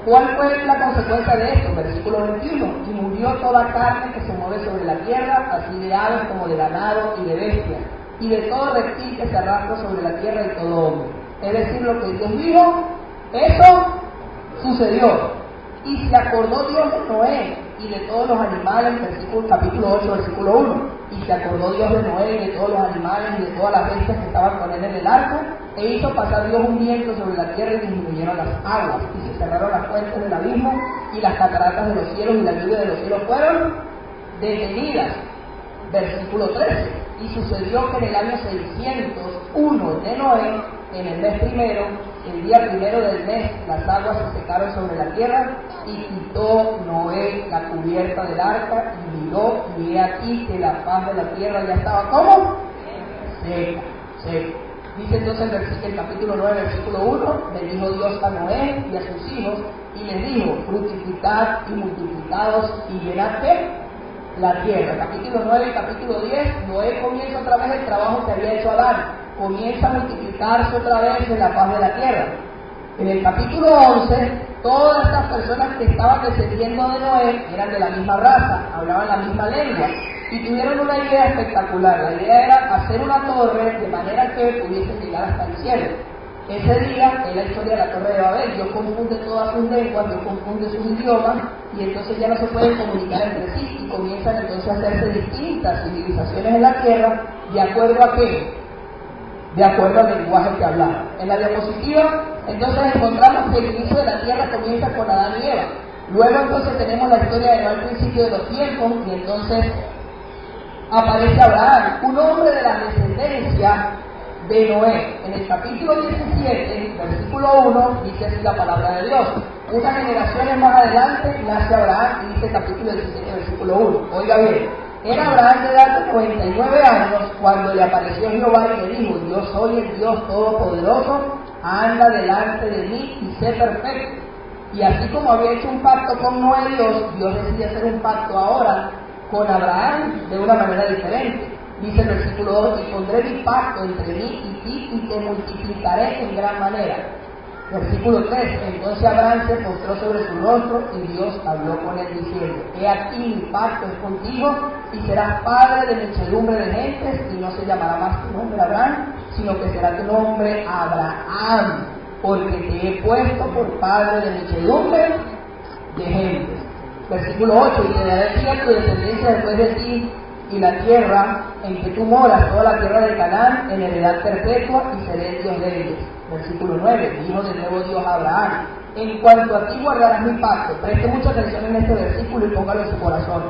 cuál fue la consecuencia de esto? Versículo 21, y murió toda carne que se mueve sobre la tierra, así de aves como de ganado y de bestias, y de todo reptil que se arrastra sobre la tierra y todo hombre. Es decir, lo que Dios dijo, eso sucedió. Y se acordó Dios de Noé y de todos los animales, capítulo 8, versículo 1. Y se acordó Dios de Noé y de todos los animales y de todas las bestias que estaban con él en el arca, e hizo pasar Dios un viento sobre la tierra y disminuyeron las aguas, y se cerraron las fuentes del abismo, y las cataratas de los cielos y la lluvia de los cielos fueron detenidas. Versículo 13. Y sucedió que en el año 601 de Noé, en el mes primero, el día primero del mes, las aguas se secaron sobre la tierra, y quitó Noé la cubierta del arca, y miró, y he aquí que la faz de la tierra ya estaba, ¿cómo? Seca, seca. Dice entonces el capítulo 9, versículo 1, bendijo Dios a Noé y a sus hijos, y les dijo: fructificad y multiplicados y llenad la tierra. Capítulo 9 y capítulo 10, Noé comienza otra vez el trabajo que había hecho Adán, comienza a multiplicarse otra vez en la faz de la tierra. En el capítulo 11, todas estas personas que estaban descendiendo de Noé eran de la misma raza, hablaban la misma lengua, y tuvieron una idea espectacular. La idea era hacer una torre de manera que pudiesen llegar hasta el cielo. Ese día, en la historia de la Torre de Babel, Dios confunde todas sus lenguas, Dios confunde sus idiomas, y entonces ya no se pueden comunicar entre sí, y comienzan entonces a hacerse distintas civilizaciones en la tierra, ¿de acuerdo a qué? De acuerdo al lenguaje que hablaban. En la diapositiva, entonces encontramos que el inicio de la tierra comienza con Adán y Eva. Luego entonces tenemos la historia de Noé al principio de los tiempos, y entonces aparece Abraham, un hombre de la descendencia de Noé. En el capítulo 17, versículo 1, dice así la palabra de Dios. Unas generaciones más adelante nace Abraham, y dice el capítulo 17, versículo 1. Oiga bien, era Abraham de edad de 99 años cuando le apareció Jehová y le dijo: yo soy el Dios Todopoderoso, anda delante de mí y sé perfecto. Y así como había hecho un pacto con Noé, Dios decide hacer un pacto ahora con Abraham de una manera diferente. Dice el versículo 2: y pondré mi pacto entre mí y ti, y te multiplicaré en gran manera. Versículo 3: entonces Abraham se postró sobre su rostro, y Dios habló con él diciendo: he aquí mi pacto es contigo, y serás padre de muchedumbre de gentes, y no se llamará más tu nombre Abraham, sino que será tu nombre Abraham, porque te he puesto por padre de muchedumbre de gentes. Versículo 8: y te daré aquí a tu descendencia después de ti, y la tierra en que tú moras, toda la tierra de Canaán, en heredad perpetua, y seré el Dios de ellos. Versículo 9: dijo de nuevo Dios a Abraham: en cuanto a ti guardarás mi pacto. Preste mucha atención en este versículo y póngalo en su corazón.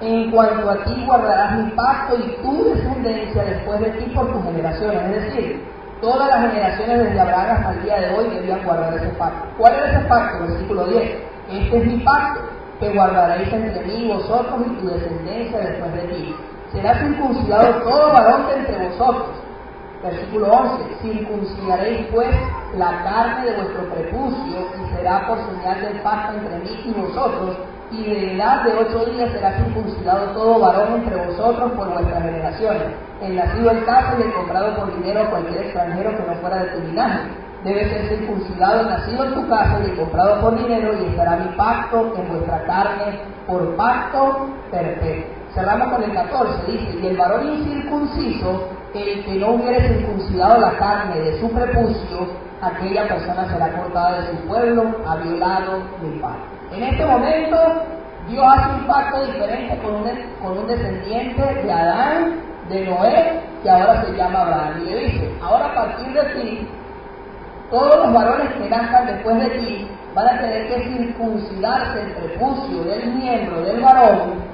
En cuanto a ti guardarás mi pacto y tu descendencia después de ti por tus generaciones. Es decir, todas las generaciones desde Abraham hasta el día de hoy debían guardar ese pacto. ¿Cuál era ese pacto? Versículo 10: este es mi pacto, que guardaréis entre mí y vosotros y tu descendencia después de ti. Será circuncidado todo varón de entre vosotros. Versículo 11: circuncidaréis pues la carne de vuestro prepucio, y será por señal del pacto entre mí y vosotros, y de edad de 8 días será circuncidado todo varón entre vosotros por vuestras generaciones. El nacido en casa y el comprado por dinero a cualquier extranjero que no fuera de tu linaje debe ser circuncidado el nacido en tu casa y el comprado por dinero, y estará mi pacto en vuestra carne por pacto perpetuo. Cerramos con el 14, dice: y el varón incircunciso, el que no hubiere circuncidado la carne de su prepucio, aquella persona será cortada de su pueblo, ha violado mi pacto. En este momento, Dios hace un pacto diferente con un descendiente de Adán, de Noé, que ahora se llama Abraham. Y le dice, ahora a partir de ti, todos los varones que nazcan después de ti van a tener que circuncidarse el prepucio del miembro del varón,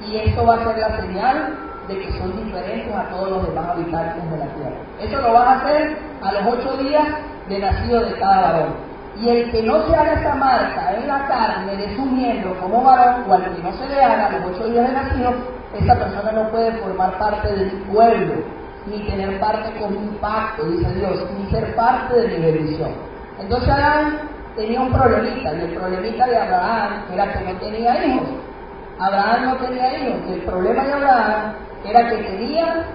y esto va a ser la señal de que son diferentes a todos los demás habitantes de la tierra. Eso lo vas a hacer a los 8 días de nacido de cada varón. Y el que no se haga esa marca en la carne de su miembro como varón, o al que no se le haga a los 8 días de nacido, esa persona no puede formar parte de mi pueblo, ni tener parte con mi pacto, dice Dios, ni ser parte de mi bendición. Entonces Adán tenía un problemita, y el problemita de Abraham era que no tenía hijos. Abraham no tenía hijos, y el problema de Abraham era que tenía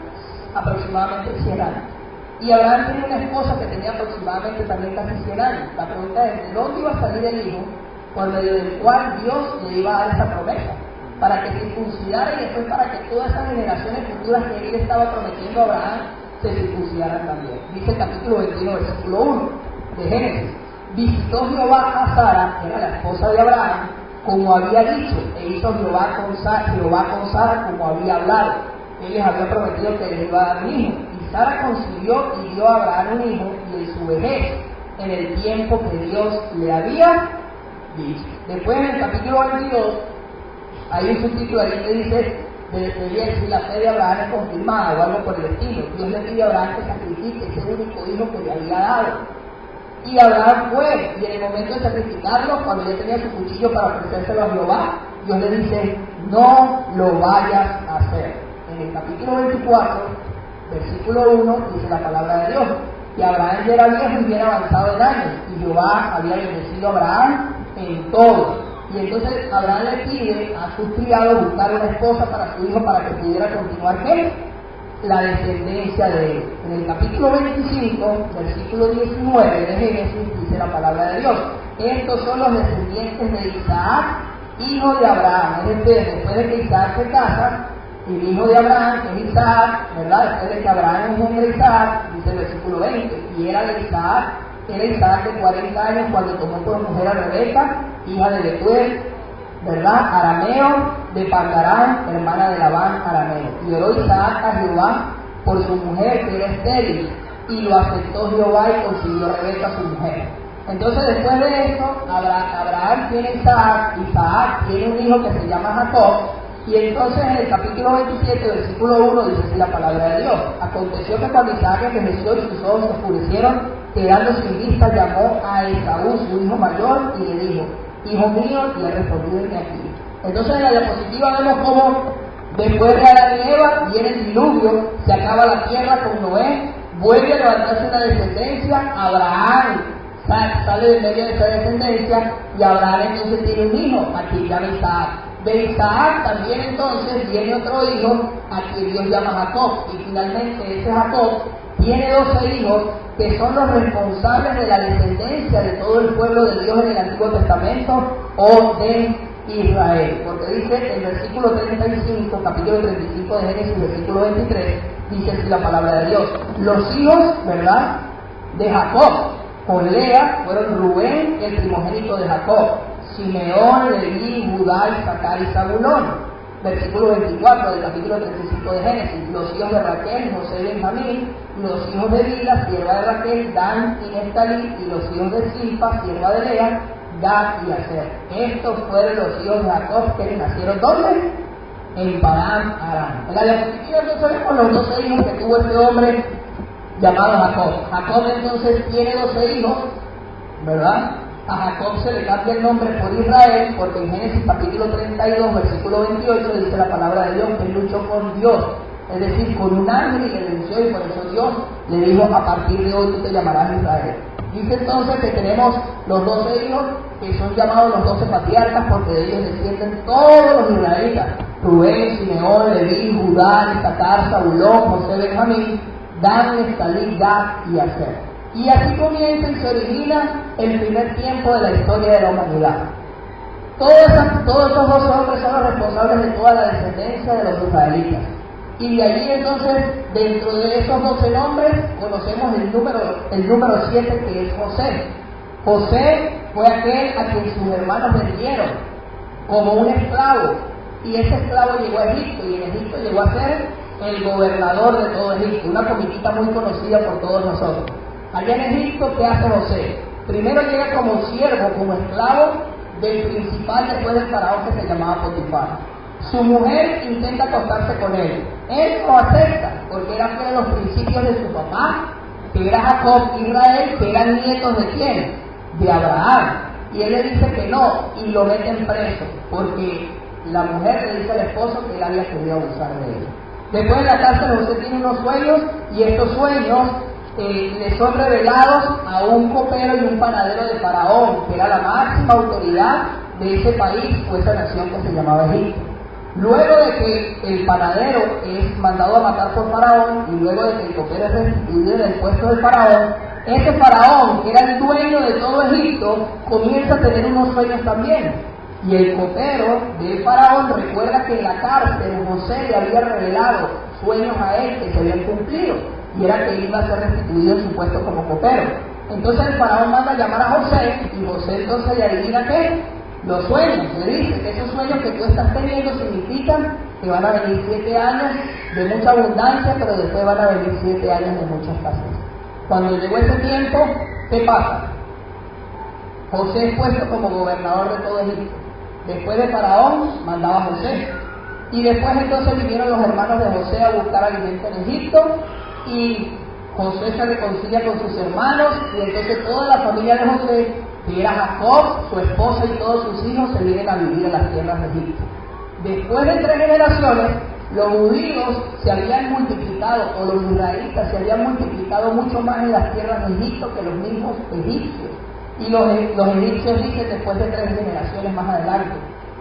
aproximadamente 100 años. Y Abraham tenía una esposa que tenía aproximadamente también casi 100 años. La pregunta es, ¿de dónde iba a salir el hijo por medio del cual Dios le iba a dar esa promesa? Para que circuncidara y después para que todas esas generaciones futuras que él estaba prometiendo a Abraham se circuncidaran también. Dice el capítulo 21, versículo 1 de Génesis. Visitó Jehová a Sara, que era la esposa de Abraham, como había dicho, e hizo Jehová con Sara como había hablado. Él les había prometido que le iba a dar un hijo. Y Sara concibió y dio a Abraham un hijo, y en su vejez, en el tiempo que Dios le había dicho. Después en el capítulo 22, hay un subtítulo ahí que dice, debería decir la fe de Abraham es confirmada o algo por el estilo. Dios le pide a Abraham que sacrifique ese único hijo que le había dado. Y Abraham fue, y en el momento de sacrificarlo, cuando ya tenía su cuchillo para ofrecérselo a Jehová, Dios le dice, no lo vayas a hacer. En el capítulo 24, versículo 1, dice la palabra de Dios, que Abraham ya era viejo y bien avanzado en años, y Jehová había bendecido a Abraham en todo. Y entonces Abraham le pide a sus criados buscar una esposa para su hijo para que pudiera continuar ¿qué? La descendencia de él. En el capítulo 25, versículo 19 de Génesis, dice la palabra de Dios, estos son los descendientes de Isaac, hijo de Abraham. Es decir, después de que Isaac se casa, el hijo de Abraham, que es Isaac, ¿verdad? Después de que Abraham engendra a Isaac, dice el versículo 20, y era Isaac de 40 años cuando tomó por mujer a Rebeca, hija de Betuel, ¿verdad? Arameo, de Pandarán, hermana de Labán, arameo. Y oró Isaac a Jehová por su mujer, que era estéril, y lo aceptó Jehová y consiguió Rebeca su mujer. Entonces después de esto, Abraham tiene Isaac tiene un hijo que se llama Jacob, y entonces en el capítulo 27, versículo 1, dice así la palabra de Dios. Aconteció que cuando Isaac envejeció y sus ojos se oscurecieron, quedando sin vista, llamó a Esaú, su hijo mayor, y le dijo, hijo mío, y él respondió, venme aquí. Entonces en la diapositiva vemos cómo después de Adán y Eva viene el diluvio, se acaba la tierra con Noé, vuelve a levantarse una descendencia, Abraham sale de medio de esa descendencia, y Abraham entonces tiene un hijo, a quien llama Isaac. De Isaac también entonces viene otro hijo, a quien Dios llama Jacob, y finalmente ese Jacob tiene 12 hijos, que son los responsables de la descendencia de todo el pueblo de Dios en el Antiguo Testamento o de Israel. Porque dice el versículo 35, capítulo 35 de Génesis, versículo 23, dice así la palabra de Dios. Los hijos, ¿verdad?, de Jacob con Lea fueron Rubén, el primogénito de Jacob, Simeón, Leví, Judá, Isaacar y Zabulón. Versículo 24 del capítulo 35 de Génesis. Los hijos de Raquel, José y Benjamín. Los hijos de Bila, sierva de Raquel, Dan y Neftalí. Y los hijos de Silpa, sierva de Lea, Gad y Aser. Estos fueron los hijos de Jacob que le nacieron ¿dónde? En Padán Aram. En la diapositiva entonces vemos los 12 hijos que tuvo este hombre llamado Jacob. Jacob entonces tiene 12 hijos, ¿verdad? A Jacob se le cambia el nombre por Israel, porque en Génesis capítulo 32, versículo 28, dice la palabra de Dios que él luchó con Dios, es decir, con un ángel, y le venció, y por eso Dios le dijo, a partir de hoy tú te llamarás Israel. Dice entonces que tenemos los 12 hijos, que son llamados los 12 patriarcas, porque de ellos descienden todos los israelitas: Rubén, Simeón, Leví, Judá, Isaacar, Zabulón, José, Benjamín, Dan, Neftalí, Gad y Aser. Y así comienza y se origina el primer tiempo de la historia de la humanidad. Todos esos 12 hombres son los responsables de toda la descendencia de los israelitas. Y de allí entonces, dentro de esos 12 nombres, conocemos el número 7, que es José. José fue aquel a quien sus hermanos vendieron. como un esclavo, y ese esclavo llegó a Egipto, y en Egipto llegó a ser el gobernador de todo Egipto, una comiquita muy conocida por todos nosotros. Allá en Egipto, ¿qué hace José? Primero llega como siervo, como esclavo del principal después del faraón que se llamaba Potifar. Su mujer intenta acostarse con él. Él lo acepta, porque era fiel a los principios de su papá, que era Jacob, Israel, que eran nietos de ¿quién? De Abraham. Y él le dice que no, y lo meten preso, porque la mujer le dice al esposo que él había querido abusar de él. Después de la cárcel, José tiene unos sueños, y estos sueños le son revelados a un copero y un panadero de Faraón, que era la máxima autoridad de ese país o esa nación que se llamaba Egipto. Luego de que el panadero es mandado a matar por Faraón, y luego de que el copero es restituido del puesto del Faraón, ese Faraón, que era el dueño de todo Egipto, comienza a tener unos sueños también. Y el copero del Faraón recuerda que en la cárcel José le había revelado sueños a él que se habían cumplido, y era que iba a ser restituido en su puesto como copero. Entonces el Faraón manda a llamar a José, y José entonces le adivina ¿qué? Los sueños. Le dice que esos sueños que tú estás teniendo significan que van a venir 7 años de mucha abundancia, pero después van a venir 7 años de mucha escasez. Cuando llegó ese tiempo, ¿qué pasa? José es puesto como gobernador de todo Egipto. Después de Faraón, mandaba a José. Y después entonces vinieron los hermanos de José a buscar alimento en Egipto, y José se reconcilia con sus hermanos, y entonces toda la familia de José, que era Jacob, su esposa y todos sus hijos, se vienen a vivir a las tierras de Egipto. Después de 3 generaciones, los judíos se habían multiplicado, o los israelitas se habían multiplicado mucho más en las tierras de Egipto que los mismos egipcios. Y los egipcios dicen después de 3 generaciones más adelante,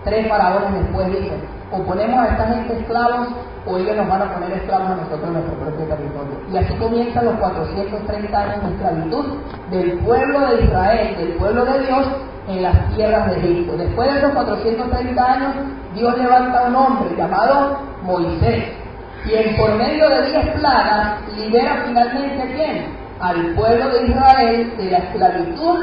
3 faraones después dicen, o ponemos a esta gente esclavos, o ellos nos van a poner esclavos a nosotros en nuestro propio territorio. Y así comienzan los 430 años de esclavitud del pueblo de Israel, del pueblo de Dios, en las tierras de Egipto. Después de esos 430 años, Dios levanta un hombre llamado Moisés, quien por medio de 10 plagas libera finalmente ¿a quién? Al pueblo de Israel de la esclavitud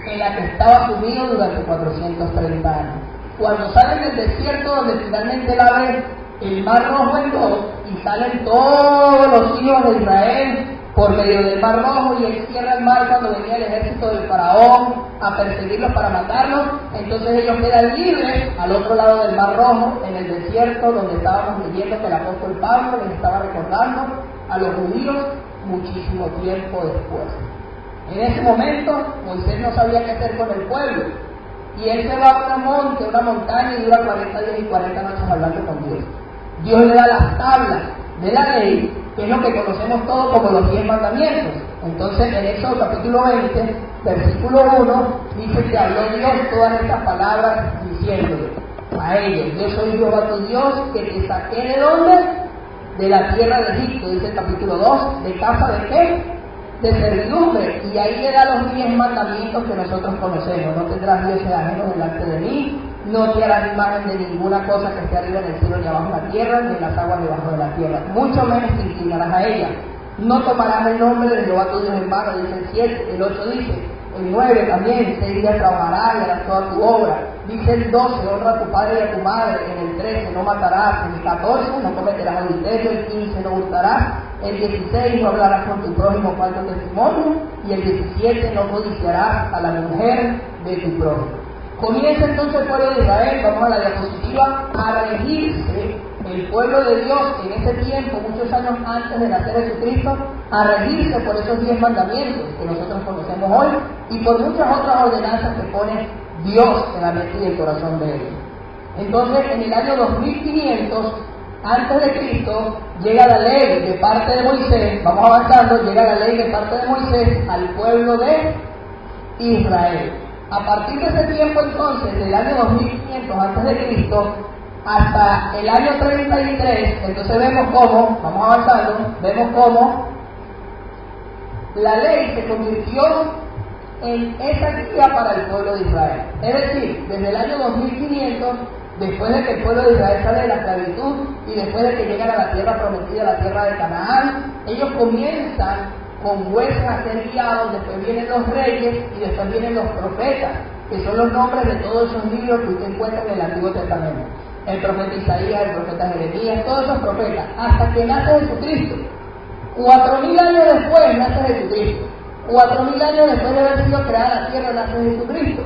en la que estaba sumido durante 430 años. Cuando salen del desierto, donde finalmente él abre el mar rojo en dos, y salen todos los hijos de Israel por medio del mar rojo, y él cierra el mar cuando venía el ejército del faraón a perseguirlos para matarlos. Entonces ellos quedan libres al otro lado del mar rojo, en el desierto, donde estábamos leyendo que el apóstol Pablo les estaba recordando a los judíos muchísimo tiempo después. En ese momento Moisés no sabía qué hacer con el pueblo, y él se va a una montaña, y dura 40 días y 40 noches hablando con Dios. Dios le da las tablas de la ley, que es lo que conocemos todos como los 10 mandamientos. Entonces en Éxodo capítulo 20, versículo 1, dice que habló Dios todas estas palabras diciéndole a ellos: yo soy Jehová tu Dios, que te saqué ¿de dónde? De la tierra de Egipto, dice el capítulo 2, ¿de casa de qué? De servidumbre. Y ahí le da los 10 mandamientos que nosotros conocemos: no tendrás dioses ajenos delante de mí, no te harás imagen de ninguna cosa que esté arriba en el cielo ni abajo en la tierra, ni en las aguas debajo de la tierra, mucho menos te inclinarás a ella. No tomarás el nombre de Jehová tu Dios en vano, dice el 7. El 8 dice, el 9 también, 6 días trabajarás y harás toda tu obra. Dice el 12, honra a tu padre y a tu madre. En el 13, no matarás. En el 14, no cometerás adulterio. El 15, no hurtarás. El 16, no hablarás con tu prójimo falso testimonio. Y el 17, no codiciarás a la mujer de tu prójimo. Comienza entonces el pueblo de Israel, vamos a la diapositiva, a regirse, el pueblo de Dios en ese tiempo, muchos años antes de nacer Jesucristo, a regirse por esos 10 mandamientos que nosotros conocemos hoy, y por muchas otras ordenanzas que pone Dios en la mente y el corazón de ellos. Entonces, en el año 2500 antes de Cristo, llega la ley de parte de Moisés, vamos avanzando, llega la ley de parte de Moisés al pueblo de Israel. A partir de ese tiempo entonces, del año 2500 antes de Cristo hasta el año 33, entonces vemos cómo, vamos avanzando, vemos cómo la ley se convirtió en esa guía para el pueblo de Israel. Es decir, desde el año 2500, después de que el pueblo de Israel sale de la esclavitud y después de que llegan a la tierra prometida, la tierra de Canaán, ellos comienzan con jueces a ser guiados, después vienen los reyes y después vienen los profetas. que son los nombres de todos esos libros que usted encuentra en el Antiguo Testamento. El profeta Isaías, el profeta Jeremías, todos esos profetas, hasta que nace Jesucristo. 4000 años después nace Jesucristo. 4000 años después de haber sido creada la tierra nace Jesucristo.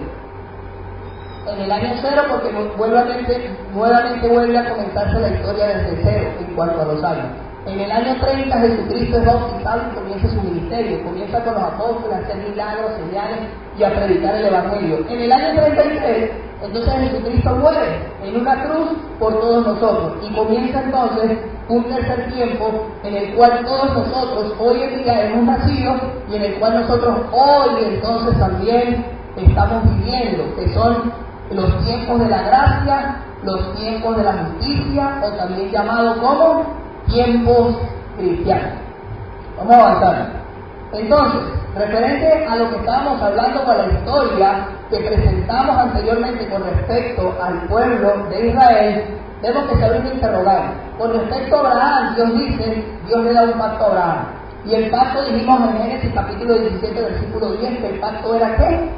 En el año 0, porque nuevamente vuelve a comenzarse la historia desde cero en cuanto a los años. En el año 30 Jesucristo es bautizado y comienza su ministerio, comienza con los apóstoles a hacer milagros, señales y a predicar el Evangelio. En el año 33, entonces Jesucristo muere en una cruz por todos nosotros y comienza entonces un tercer tiempo en el cual todos nosotros hoy en día hemos nacido y en el cual nosotros hoy entonces también estamos viviendo, que son los tiempos de la gracia, los tiempos de la justicia, o también llamado como tiempos cristianos. Vamos a avanzar. Entonces, referente a lo que estábamos hablando con la historia que presentamos anteriormente con respecto al pueblo de Israel, vemos que se abre una interrogante. Con respecto a Abraham, Dios le da un pacto a Abraham. Y el pacto, dijimos en Génesis capítulo 17, versículo 10, que el pacto era ¿qué?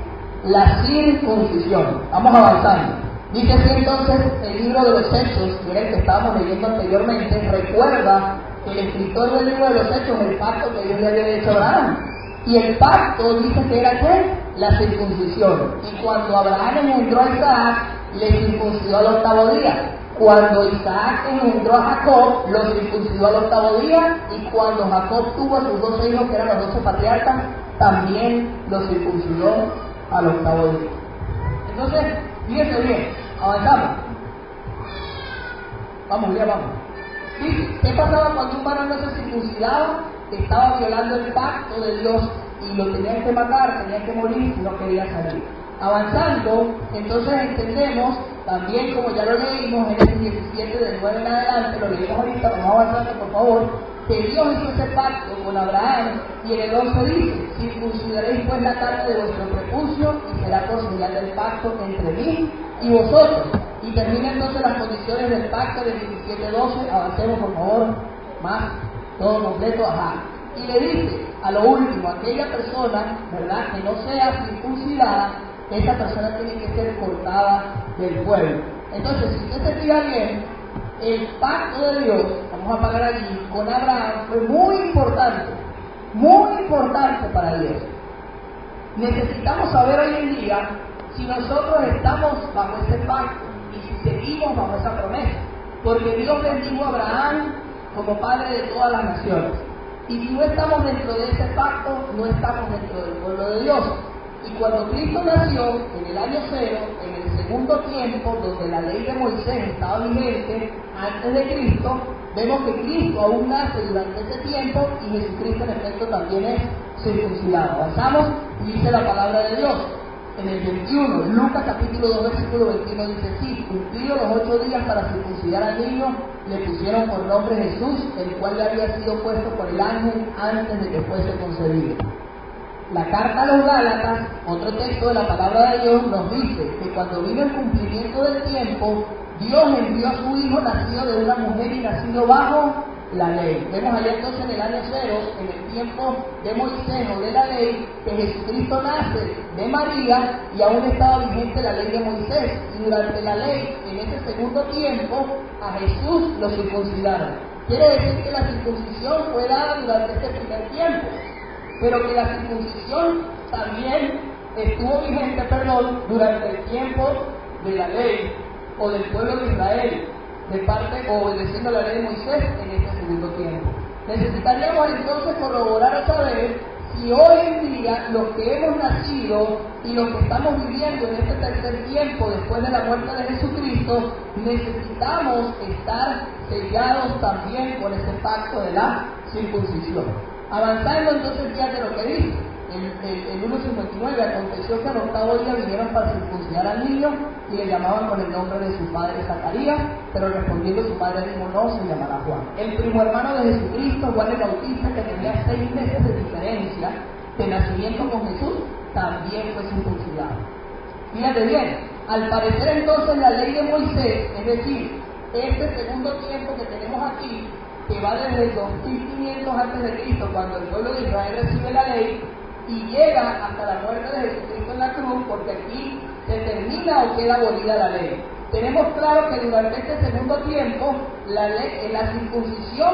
La circuncisión. Vamos avanzando. Dice así entonces el libro de los Hechos, que era el que estábamos leyendo anteriormente, recuerda el escritor del libro de los Hechos el pacto que Dios le había hecho a Abraham. Y el pacto dice que era ¿qué? La circuncisión. Y cuando Abraham engendró a Isaac, le circuncidó al 8º día. Cuando Isaac engendró a Jacob, lo circuncidó al 8º día. Y cuando Jacob tuvo a sus 12 hijos, que eran los 12 patriarcas, también lo circuncidó al 8º día. Entonces, fíjense bien, avanzamos. Vamos, ya vamos. ¿Sí? ¿Qué pasaba cuando un varón no se circuncidaba? Estaba violando el pacto de Dios y lo tenían que matar, tenían que morir si no quería salir. Avanzando, entonces entendemos, también como ya lo leímos en el 17 del 9 en adelante, lo leímos ahorita, vamos avanzando por favor, que Dios hizo ese pacto con Abraham y en el 11 dice, circuncidaréis pues la carne de vuestro prepucio y será por señal del pacto entre mí y vosotros. Y termina entonces las condiciones del pacto del 17-12, avancemos por favor, más, todo completo, ajá. Y le dice, a lo último, aquella persona, ¿verdad?, que no sea circuncidada, esa persona tiene que ser cortada del pueblo. Entonces, si usted se fija bien, el pacto de Dios, vamos a pagar allí, con Abraham fue muy importante para Dios. Necesitamos saber hoy en día si nosotros estamos bajo ese pacto y si seguimos bajo esa promesa, porque Dios bendijo a Abraham como padre de todas las naciones. Y si no estamos dentro de ese pacto, no estamos dentro del pueblo de Dios. Y cuando Cristo nació, en el año 0, en el segundo tiempo, donde la ley de Moisés estaba vigente antes de Cristo, vemos que Cristo aún nace durante ese tiempo y Jesucristo en efecto también es circuncidado. Avanzamos y dice la palabra de Dios. En el 21, Lucas capítulo 2, versículo 21 dice así, cumplidos los 8 días para circuncidar al niño, le pusieron por nombre Jesús, el cual le había sido puesto por el ángel antes de que fuese concebido. La carta a los Gálatas, otro texto de la palabra de Dios, nos dice que cuando vino el cumplimiento del tiempo, Dios envió a su Hijo nacido de una mujer y nacido bajo la ley. Vemos allá entonces en el año 0, en el tiempo de Moisés o de la ley, que Jesucristo nace de María y aún estaba vigente la ley de Moisés. Y durante la ley, en ese segundo tiempo, a Jesús lo circuncidaron. Quiere decir que la circuncisión fue dada durante este primer tiempo, pero que la circuncisión también estuvo vigente, durante el tiempo de la ley o del pueblo de Israel, de parte o obedeciendo la ley de Moisés en este segundo tiempo. Necesitaríamos entonces corroborar o saber si hoy en día los que hemos nacido y los que estamos viviendo en este tercer tiempo después de la muerte de Jesucristo, necesitamos estar sellados también con ese pacto de la circuncisión. Avanzando entonces, fíjate lo que dice. El 1.59, aconteció que al 8º día vinieron para circuncidar al niño y le llamaban con el nombre de su padre Zacarías, pero respondiendo su padre dijo, no, se llamará Juan. El primo hermano de Jesucristo, Juan el Bautista, que tenía 6 meses de diferencia de nacimiento con Jesús, también fue circuncidado. Fíjate bien, al parecer entonces la ley de Moisés, es decir, este segundo tiempo que tenemos aquí, que va desde el 2500 a.C., cuando el pueblo de Israel recibe la ley, y llega hasta la muerte de Jesucristo en la cruz, porque aquí ¿Se termina o queda abolida la ley? Tenemos claro que durante este segundo tiempo la circuncisión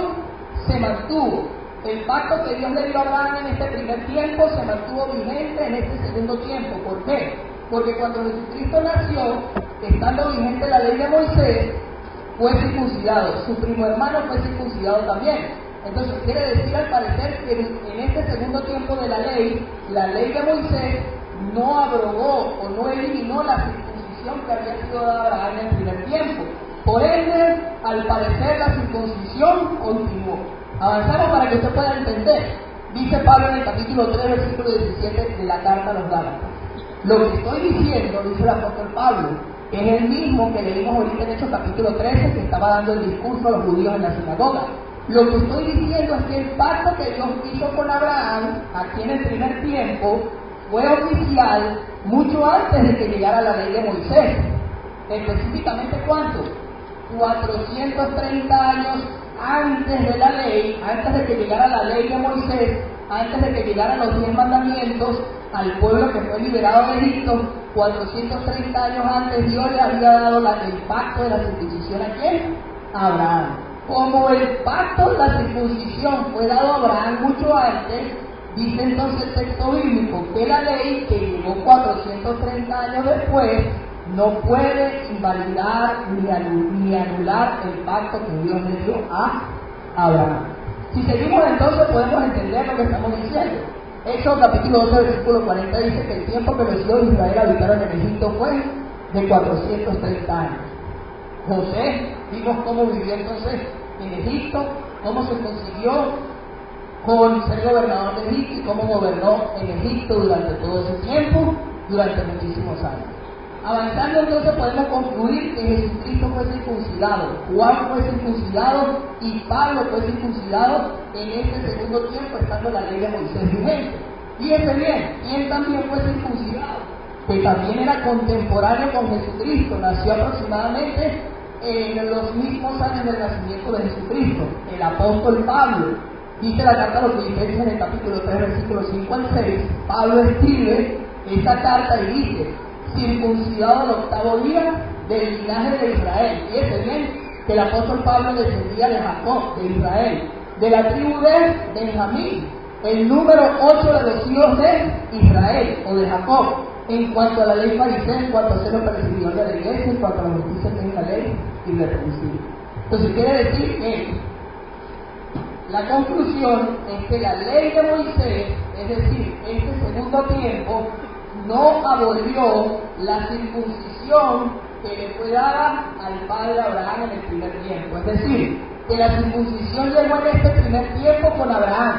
se mantuvo. El pacto que Dios le dio a Abraham en este primer tiempo se mantuvo vigente en este segundo tiempo. ¿Por qué? Porque cuando Jesucristo nació, estando vigente la ley de Moisés, fue circuncidado. Su primo hermano fue circuncidado también. Entonces quiere decir al parecer que en este segundo tiempo de la ley de Moisés no abrogó o no eliminó la circuncisión que había sido dada a Abraham en el primer tiempo. Por ende, al parecer la circuncisión continuó. Avanzamos para que usted pueda entender. Dice Pablo en el capítulo 3, versículo 17 de la carta a los Gálatas. Lo que estoy diciendo, dice el apóstol Pablo, es el mismo que leímos ahorita en Hechos capítulo 13, que estaba dando el discurso a los judíos en la sinagoga. Lo que estoy diciendo es que el pacto que Dios hizo con Abraham, aquí en el primer tiempo, fue oficial mucho antes de que llegara la ley de Moisés. Específicamente, ¿cuánto? 430 años antes de la ley, antes de que llegara la ley de Moisés, antes de que llegaran los 10 mandamientos al pueblo que fue liberado de Egipto, 430 años antes Dios le había dado el pacto de la circuncisión a ¿quién? A Abraham. Como el pacto de la circuncisión fue dado a Abraham mucho antes, dice entonces el texto bíblico que la ley que llegó 430 años después no puede invalidar ni anular el pacto que Dios le dio a Abraham. Si seguimos entonces podemos entender lo que estamos diciendo. Éxodo capítulo 12, versículo 40 dice que el tiempo que los hijos de Israel habitaron en Egipto fue de 430 años. José, vimos cómo vivió entonces en Egipto, cómo se consiguió con ser gobernador de Egipto y cómo gobernó en Egipto durante todo ese tiempo, durante muchísimos años. Avanzando entonces podemos concluir que Jesucristo fue circuncidado, Juan fue circuncidado y Pablo fue circuncidado en este segundo tiempo estando la ley de Moisés vigente. Fíjense bien, ¿quién también fue circuncidado? Que también era contemporáneo con Jesucristo, nació aproximadamente en los mismos años del nacimiento de Jesucristo, el apóstol Pablo. Dice la carta a los Filipenses en el capítulo 3, versículos 5 al 6, Pablo escribe esta carta y dice: circuncidado al octavo día del linaje de Israel. Fíjense bien que el apóstol Pablo descendía de Jacob, de Israel, de la tribu de Benjamín, el número 8 de los hijos de Israel o de Jacob, en cuanto a la ley farisea, en cuanto a ser perseguidor de la iglesia, en cuanto a la justicia que es la ley irreproducible. Entonces quiere decir que la conclusión es que la ley de Moisés, es decir, este segundo tiempo, no abolió la circuncisión que le fue dada al padre Abraham en el primer tiempo. Es decir, que la circuncisión llegó en este primer tiempo con Abraham.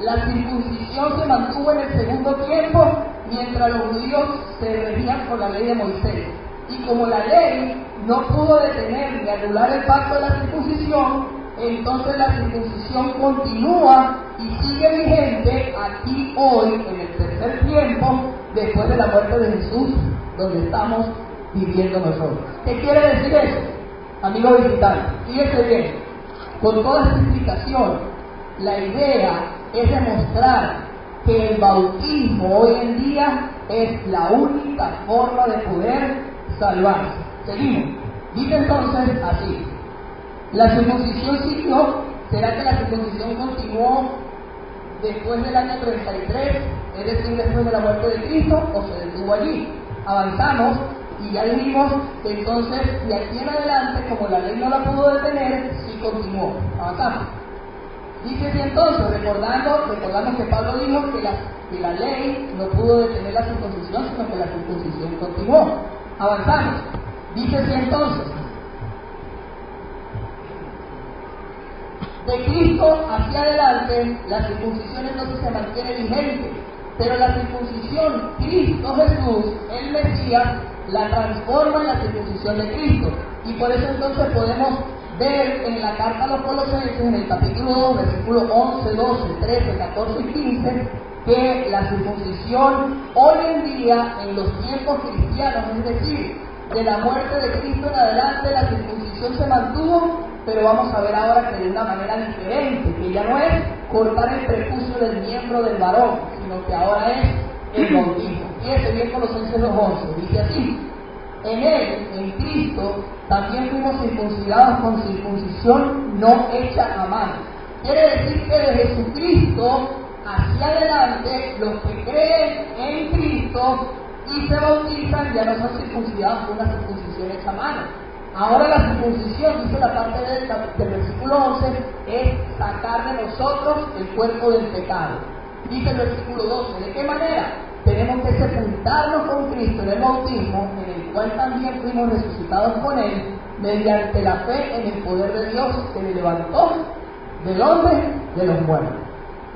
La circuncisión se mantuvo en el segundo tiempo mientras los judíos se regían por la ley de Moisés. Y como la ley no pudo detener ni anular el pacto de la circuncisión, entonces la circuncisión continúa y sigue vigente aquí hoy en el tercer tiempo después de la muerte de Jesús, donde estamos viviendo nosotros. ¿Qué quiere decir eso, amigos visitantes? Fíjense bien, con toda esta explicación, la idea es demostrar que el bautismo hoy en día es la única forma de poder salvarse. Seguimos. Dice entonces así: la circuncisión siguió. ¿Será que la circuncisión continuó después del año 33, es decir, después de la muerte de Cristo, o se detuvo allí? Avanzamos y ya dijimos que entonces de aquí en adelante, como la ley no la pudo detener, sí continuó. Avanzamos. Dice así entonces, recordamos que Pablo dijo que la ley no pudo detener la circuncisión, sino que la circuncisión continuó. Avanzamos. Dice así entonces: de Cristo hacia adelante, la circuncisión entonces se mantiene vigente, pero la circuncisión, Cristo Jesús, el Mesías, la transforma en la circuncisión de Cristo. Y por eso entonces podemos ver en la carta a los Colosenses, en el capítulo 2, versículos 11, 12, 13, 14 y 15, que la circuncisión hoy en día, en los tiempos cristianos, es decir, de la muerte de Cristo en adelante, la circuncisión se mantuvo, pero vamos a ver ahora que de una manera diferente, que ya no es cortar el prepucio del miembro del varón, sino que ahora es el bautismo. Fíjense bien Colosenses 2:11, dice así: en él, en Cristo, también fuimos circuncidados con circuncisión no hecha a mano. Quiere decir que de Jesucristo hacia adelante, los que creen en Cristo y se bautizan ya no son circuncidados con una circuncisión hecha a mano. Ahora la circuncisión, dice la parte del versículo 11, es sacar de nosotros el cuerpo del pecado. Dice el versículo 12, ¿de qué manera? Tenemos que sepultarnos con Cristo en el bautismo, en el cual también fuimos resucitados con Él, mediante la fe en el poder de Dios que le levantó del hombre de los muertos.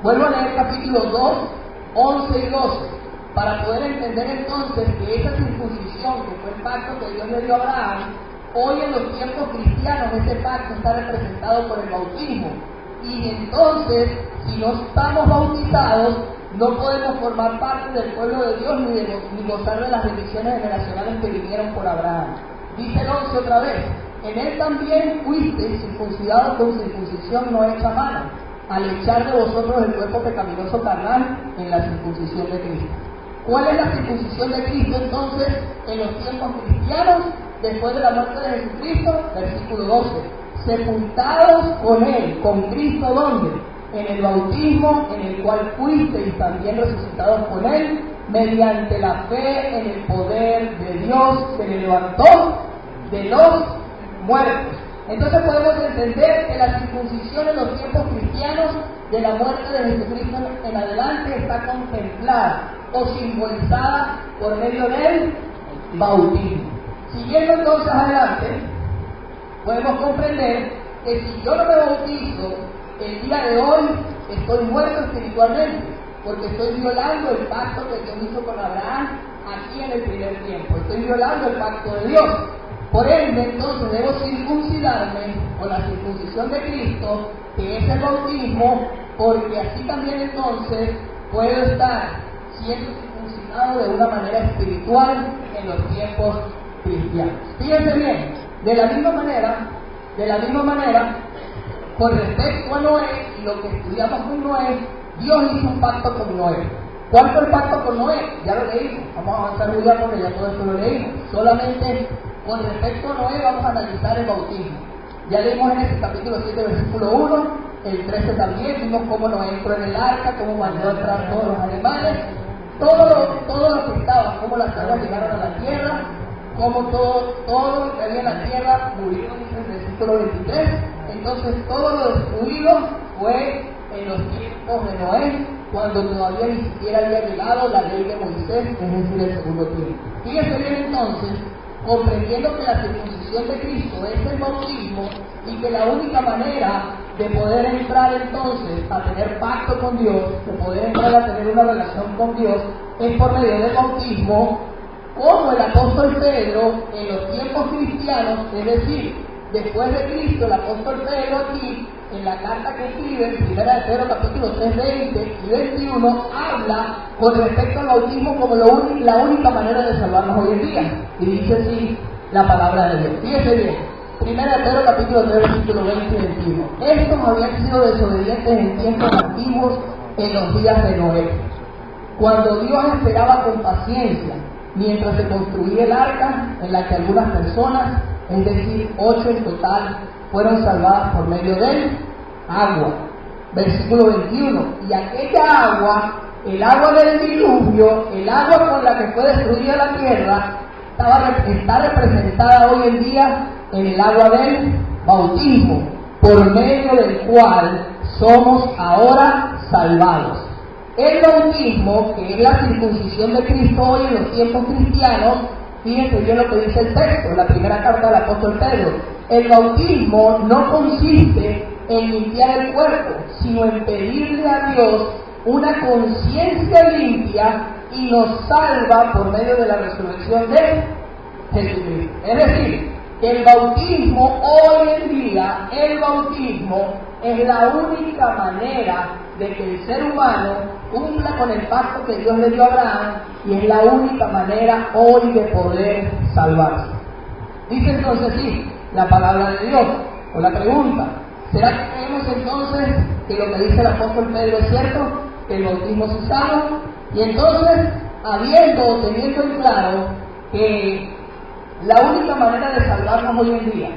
Vuelvo a leer capítulo 2, 11 y 12, para poder entender entonces que esa circuncisión, que fue el pacto que Dios le dio a Abraham, hoy en los tiempos cristianos ese pacto está representado por el bautismo. Y entonces, si no estamos bautizados, no podemos formar parte del pueblo de Dios ni gozar de las bendiciones generacionales que vinieron por Abraham. Dice el 11 otra vez: en él también fuisteis circuncidados con circuncisión no hecha a mano, al echar de vosotros el cuerpo pecaminoso carnal en la circuncisión de Cristo. ¿Cuál es la circuncisión de Cristo entonces en los tiempos cristianos después de la muerte de Jesucristo? Versículo 12: sepultados con Él, con Cristo, ¿dónde? En el bautismo, en el cual fuisteis también resucitados con Él, mediante la fe en el poder de Dios que le levantó de los muertos. Entonces podemos entender que la circuncisión en los tiempos cristianos, de la muerte de Jesucristo en adelante, está contemplada o simbolizada por medio del bautismo. Siguiendo entonces adelante, podemos comprender que si yo no me bautizo el día de hoy, estoy muerto espiritualmente, porque estoy violando el pacto que Dios hizo con Abraham aquí en el primer tiempo. Estoy violando el pacto de Dios. Por ende, entonces, debo circuncidarme con la circuncisión de Cristo, que es el bautismo, porque así también entonces puedo estar siendo circuncidado de una manera espiritual en los tiempos cristianos. Fíjense bien, de la misma manera, con respecto a Noé, y lo que estudiamos con Noé, Dios hizo un pacto con Noé. ¿Cuál fue el pacto con Noé? Ya lo leímos, vamos a avanzar muy bien porque ya todo esto lo leímos. Solamente con respecto a Noé vamos a analizar el bautismo. Ya leímos en ese capítulo 7, versículo 1, el 13 también, vimos cómo Noé entró en el arca, cómo mandó a entrar todos los animales, todo lo que estaba, cómo las aguas llegaron a la tierra, cómo todo lo que había en la tierra murió, dice el versículo 23. Entonces todo lo destruido fue en los tiempos de Noé, cuando todavía ni siquiera había llegado la ley de Moisés, es decir, el segundo tiempo. Fíjense bien entonces, comprendiendo que la circuncisión de Cristo es el bautismo y que la única manera de poder entrar entonces a tener pacto con Dios, de poder entrar a tener una relación con Dios, es por medio del bautismo, como el apóstol Pedro en los tiempos cristianos, es decir, después de Cristo, el apóstol Pedro aquí, en la carta que escribe, en 1 de Pedro capítulo 3, 20 y 21, habla con respecto al bautismo como la única manera de salvarnos hoy en día. Y dice así la palabra de Dios. Fíjense bien, 1 de Pedro capítulo 3, versículo 20 y 21. Estos habían sido desobedientes en tiempos antiguos, en los días de Noé, cuando Dios esperaba con paciencia, mientras se construía el arca, en la que algunas personas, es decir, 8 en total, fueron salvadas por medio del agua. Versículo 21. Y aquella agua, el agua del diluvio, el agua con la que fue destruida la tierra, está representada hoy en día en el agua del bautismo, por medio del cual somos ahora salvados. El bautismo, que es la circuncisión de Cristo hoy en los tiempos cristianos, fíjense bien lo que dice el texto, la primera carta del apóstol Pedro. El bautismo no consiste en limpiar el cuerpo, sino en pedirle a Dios una conciencia limpia y nos salva por medio de la resurrección de Jesucristo. Es decir, que el bautismo hoy en día, el bautismo es la única manera de que el ser humano cumpla con el pacto que Dios le dio a Abraham, y es la única manera hoy de poder salvarse. Dice entonces sí, la palabra de Dios, o la pregunta: ¿será que creemos entonces que lo que dice el apóstol Pedro es cierto? ¿Que el bautismo se salva? Y entonces habiendo o teniendo en claro que la única manera de salvarnos hoy en día,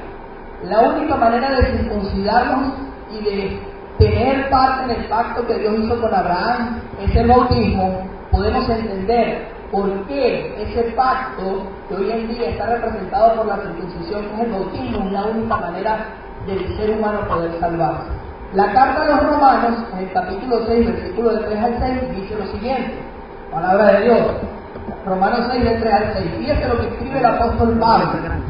la única manera de circuncidarnos y de tener parte en el pacto que Dios hizo con Abraham es el bautismo, podemos entender por qué ese pacto que hoy en día está representado por la circuncisión, que es el bautismo, es la única manera del ser humano poder salvarse. La carta a los Romanos, en el capítulo 6, versículo de 3 al 6, dice lo siguiente, palabra de Dios, Romanos 6, de 3 al 6, fíjate lo que escribe el apóstol Pablo,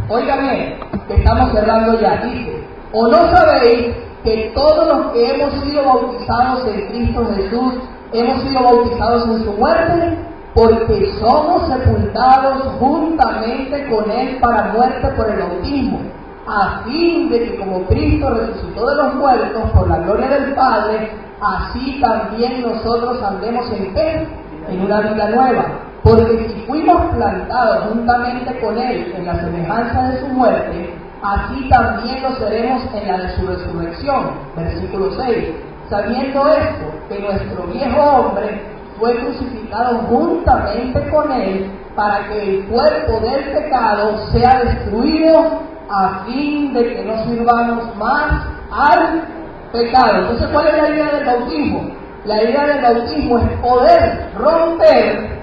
oiga bien, que estamos cerrando ya, dice, ¿o no sabéis que todos los que hemos sido bautizados en Cristo Jesús, hemos sido bautizados en su muerte? Porque somos sepultados juntamente con Él para muerte por el bautismo, a fin de que como Cristo resucitó de los muertos por la gloria del Padre, así también nosotros andemos en fe, en una vida nueva. Porque si fuimos plantados juntamente con Él en la semejanza de su muerte, así también lo seremos en la de su resurrección. Versículo 6. Sabiendo esto, que nuestro viejo hombre fue crucificado juntamente con Él, para que el cuerpo del pecado sea destruido, a fin de que no sirvamos más al pecado. Entonces, ¿cuál es la idea del bautismo? La idea del bautismo es poder romper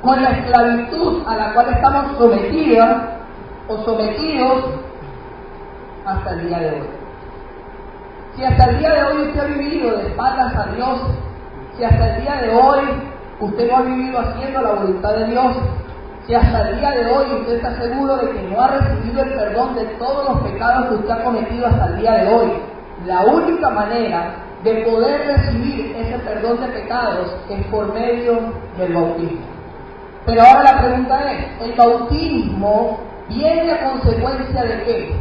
con la esclavitud a la cual estamos sometidos hasta el día de hoy. Si hasta el día de hoy usted ha vivido de espaldas a Dios, si hasta el día de hoy usted no ha vivido haciendo la voluntad de Dios, si hasta el día de hoy usted está seguro de que no ha recibido el perdón de todos los pecados que usted ha cometido hasta el día de hoy, la única manera de poder recibir ese perdón de pecados es por medio del bautismo. Pero ahora la pregunta es, ¿el bautismo viene a consecuencia de qué?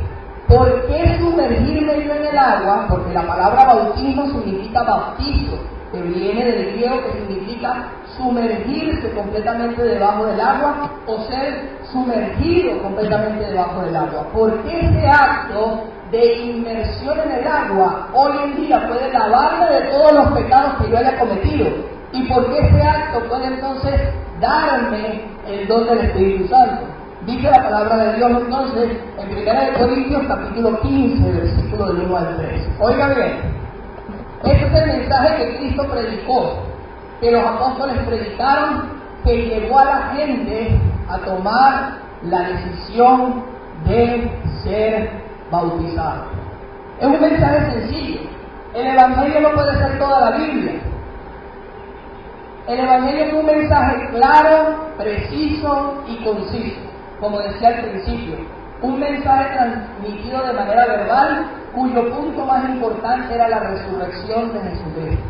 ¿Por qué sumergirme yo en el agua? Porque la palabra bautismo significa bautizo, que viene del griego, que significa sumergirse completamente debajo del agua o ser sumergido completamente debajo del agua. ¿Por qué ese acto de inmersión en el agua hoy en día puede lavarme de todos los pecados que yo haya cometido? ¿Y por qué ese acto puede entonces darme el don del Espíritu Santo? Dice la palabra de Dios entonces en 1 Corintios capítulo 15, versículo del 1 al 3. Oiga bien, este es el mensaje que Cristo predicó, que los apóstoles predicaron, que llevó a la gente a tomar la decisión de ser bautizado. Es un mensaje sencillo. El Evangelio no puede ser toda la Biblia. El Evangelio es un mensaje claro, preciso y conciso, como decía al principio. Un mensaje transmitido de manera verbal, cuyo punto más importante era la resurrección de Jesucristo.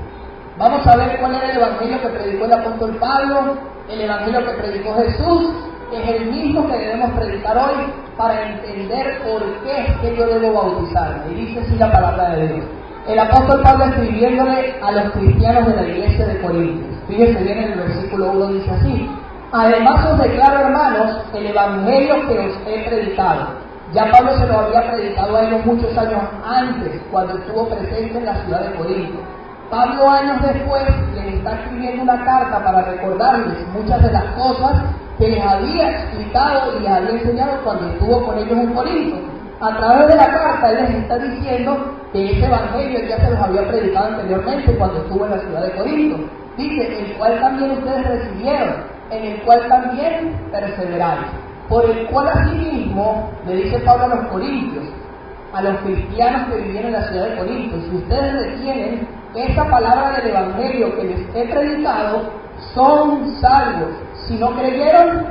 Vamos a ver cuál era el Evangelio que predicó el apóstol Pablo, el Evangelio que predicó Jesús, que es el mismo que debemos predicar hoy para entender por qué es que yo debo bautizarme. Y dice así la palabra de Dios. El apóstol Pablo escribiéndole a los cristianos de la iglesia de Corintios. Fíjense bien en el versículo 1, dice así: además os declaro, hermanos, el Evangelio que os he predicado. Ya Pablo se lo había predicado a ellos muchos años antes, cuando estuvo presente en la ciudad de Corinto. Pablo, años después, les está escribiendo una carta para recordarles muchas de las cosas que les había explicado y les había enseñado cuando estuvo con ellos en Corinto. A través de la carta, él les está diciendo que ese Evangelio ya se los había predicado anteriormente cuando estuvo en la ciudad de Corinto. Dice, el cual también ustedes recibieron, en el cual también perseveraron, por el cual asimismo, le dice Pablo a los corintios, a los cristianos que vivían en la ciudad de Corinto, si ustedes retienen esa palabra del Evangelio que les he predicado, son salvos. Si no creyeron,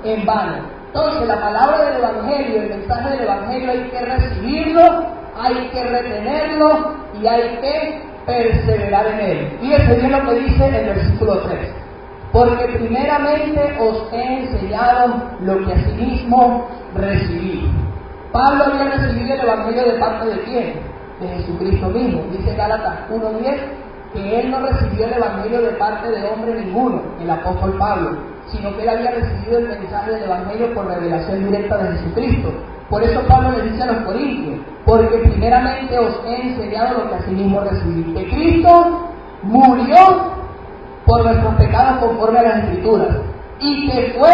en vano. Entonces, la palabra del Evangelio, el mensaje del Evangelio, hay que recibirlo, hay que retenerlo y hay que perseverar en él. Fíjense bien lo que dice el versículo 3. Porque primeramente os he enseñado lo que asimismo recibí. Pablo había recibido el Evangelio de parte de quién? De Jesucristo mismo. Dice Gálatas 1:10 que él no recibió el Evangelio de parte de hombre ninguno, el apóstol Pablo, sino que él había recibido el mensaje del Evangelio por revelación directa de Jesucristo. Por eso Pablo le dice a los corintios, porque primeramente os he enseñado lo que asimismo recibí, que Cristo murió por nuestros pecados conforme a las Escrituras, y que fue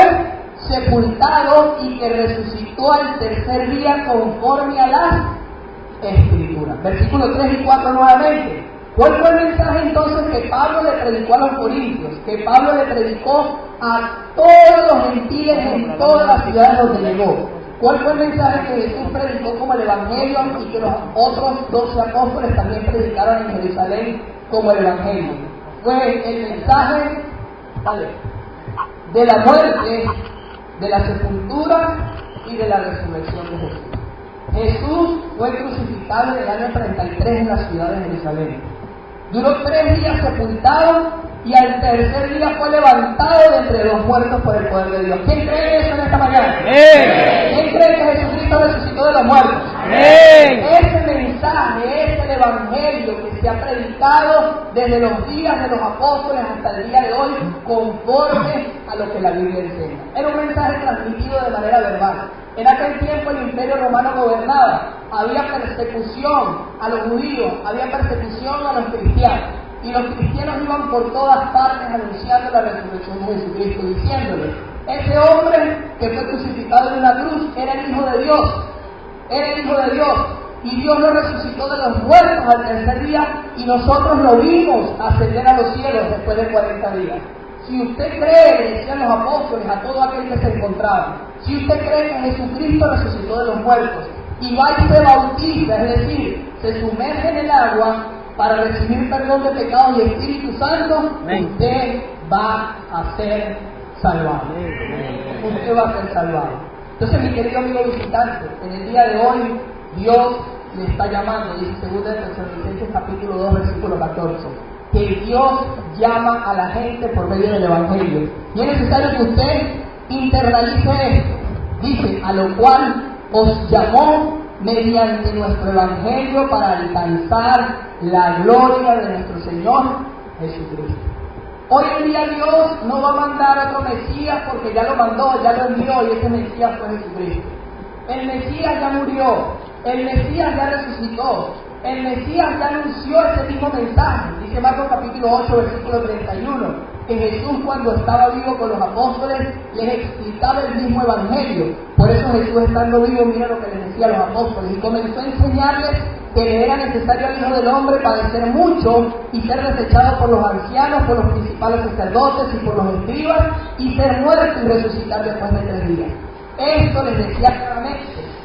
sepultado y que resucitó al tercer día conforme a las Escrituras. Versículos 3 y 4 nuevamente. ¿Cuál fue el mensaje entonces que Pablo le predicó a los corintios? Que Pablo le predicó a todos los gentiles en todas las ciudades donde llegó. ¿Cuál fue el mensaje que Jesús predicó como el Evangelio y que los otros 12 apóstoles también predicaron en Jerusalén como el Evangelio? Fue el mensaje de la muerte, de la sepultura y de la resurrección de Jesús. Jesús fue crucificado en el año 33 en la ciudad de Jerusalén. Duró 3 días sepultado y al tercer día fue levantado de entre los muertos por el poder de Dios. ¿Quién cree en eso en esta mañana? ¿Quién cree que Jesucristo resucitó de los muertos? Ese mensaje es el Evangelio que se ha predicado desde los días de los apóstoles hasta el día de hoy, conforme a lo que la Biblia enseña. Era un mensaje transmitido de manera verbal. En aquel tiempo el Imperio Romano gobernaba, había persecución a los judíos, había persecución a los cristianos, y los cristianos iban por todas partes anunciando la resurrección de Jesucristo, diciéndole: ese hombre que fue crucificado en una cruz era el Hijo de Dios, era el Hijo de Dios, y Dios lo resucitó de los muertos al tercer día, y nosotros lo vimos ascender a los cielos después de 40 días. Si usted cree, le decían los apóstoles a todo aquel que se encontraba, si usted cree que Jesucristo resucitó de los muertos, y va y se bautiza, es decir, se sumerge en el agua para recibir perdón de pecados y Espíritu Santo, usted va a ser salvado. Usted va a ser salvado. Entonces, mi querido amigo visitante, en el día de hoy, Dios le está llamando, dice 2 Tesalonicenses capítulo 2, versículo 14, que Dios llama a la gente por medio del Evangelio. Y es necesario que usted internalice esto. Dice: a lo cual os llamó mediante nuestro Evangelio para alcanzar la gloria de nuestro Señor Jesucristo. Hoy en día Dios no va a mandar otro Mesías porque ya lo mandó, ya lo envió, y ese Mesías fue Jesucristo. El Mesías ya murió, el Mesías ya resucitó, el Mesías ya anunció ese mismo mensaje. Dice Marcos capítulo 8, versículo 31, que Jesús, cuando estaba vivo con los apóstoles, les explicaba el mismo Evangelio. Por eso Jesús, estando vivo, mira lo que les decía a los apóstoles, y comenzó a enseñarles que le era necesario al Hijo del Hombre padecer mucho y ser desechado por los ancianos, por los principales sacerdotes y por los escribas, y ser muerto y resucitar después de 3 días. Esto les decía claramente,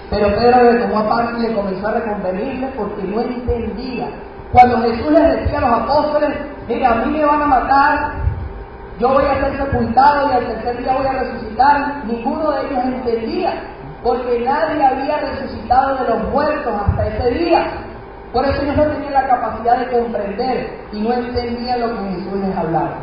pero Pedro le tomó aparte y le comenzó a reconvenirle porque no entendía. Cuando Jesús les decía a los apóstoles: mira, a mí me van a matar, yo voy a ser sepultado y al tercer día voy a resucitar, ninguno de ellos entendía, porque nadie había resucitado de los muertos hasta ese día. Por eso ellos no tenían la capacidad de comprender y no entendían lo que Jesús les hablaba.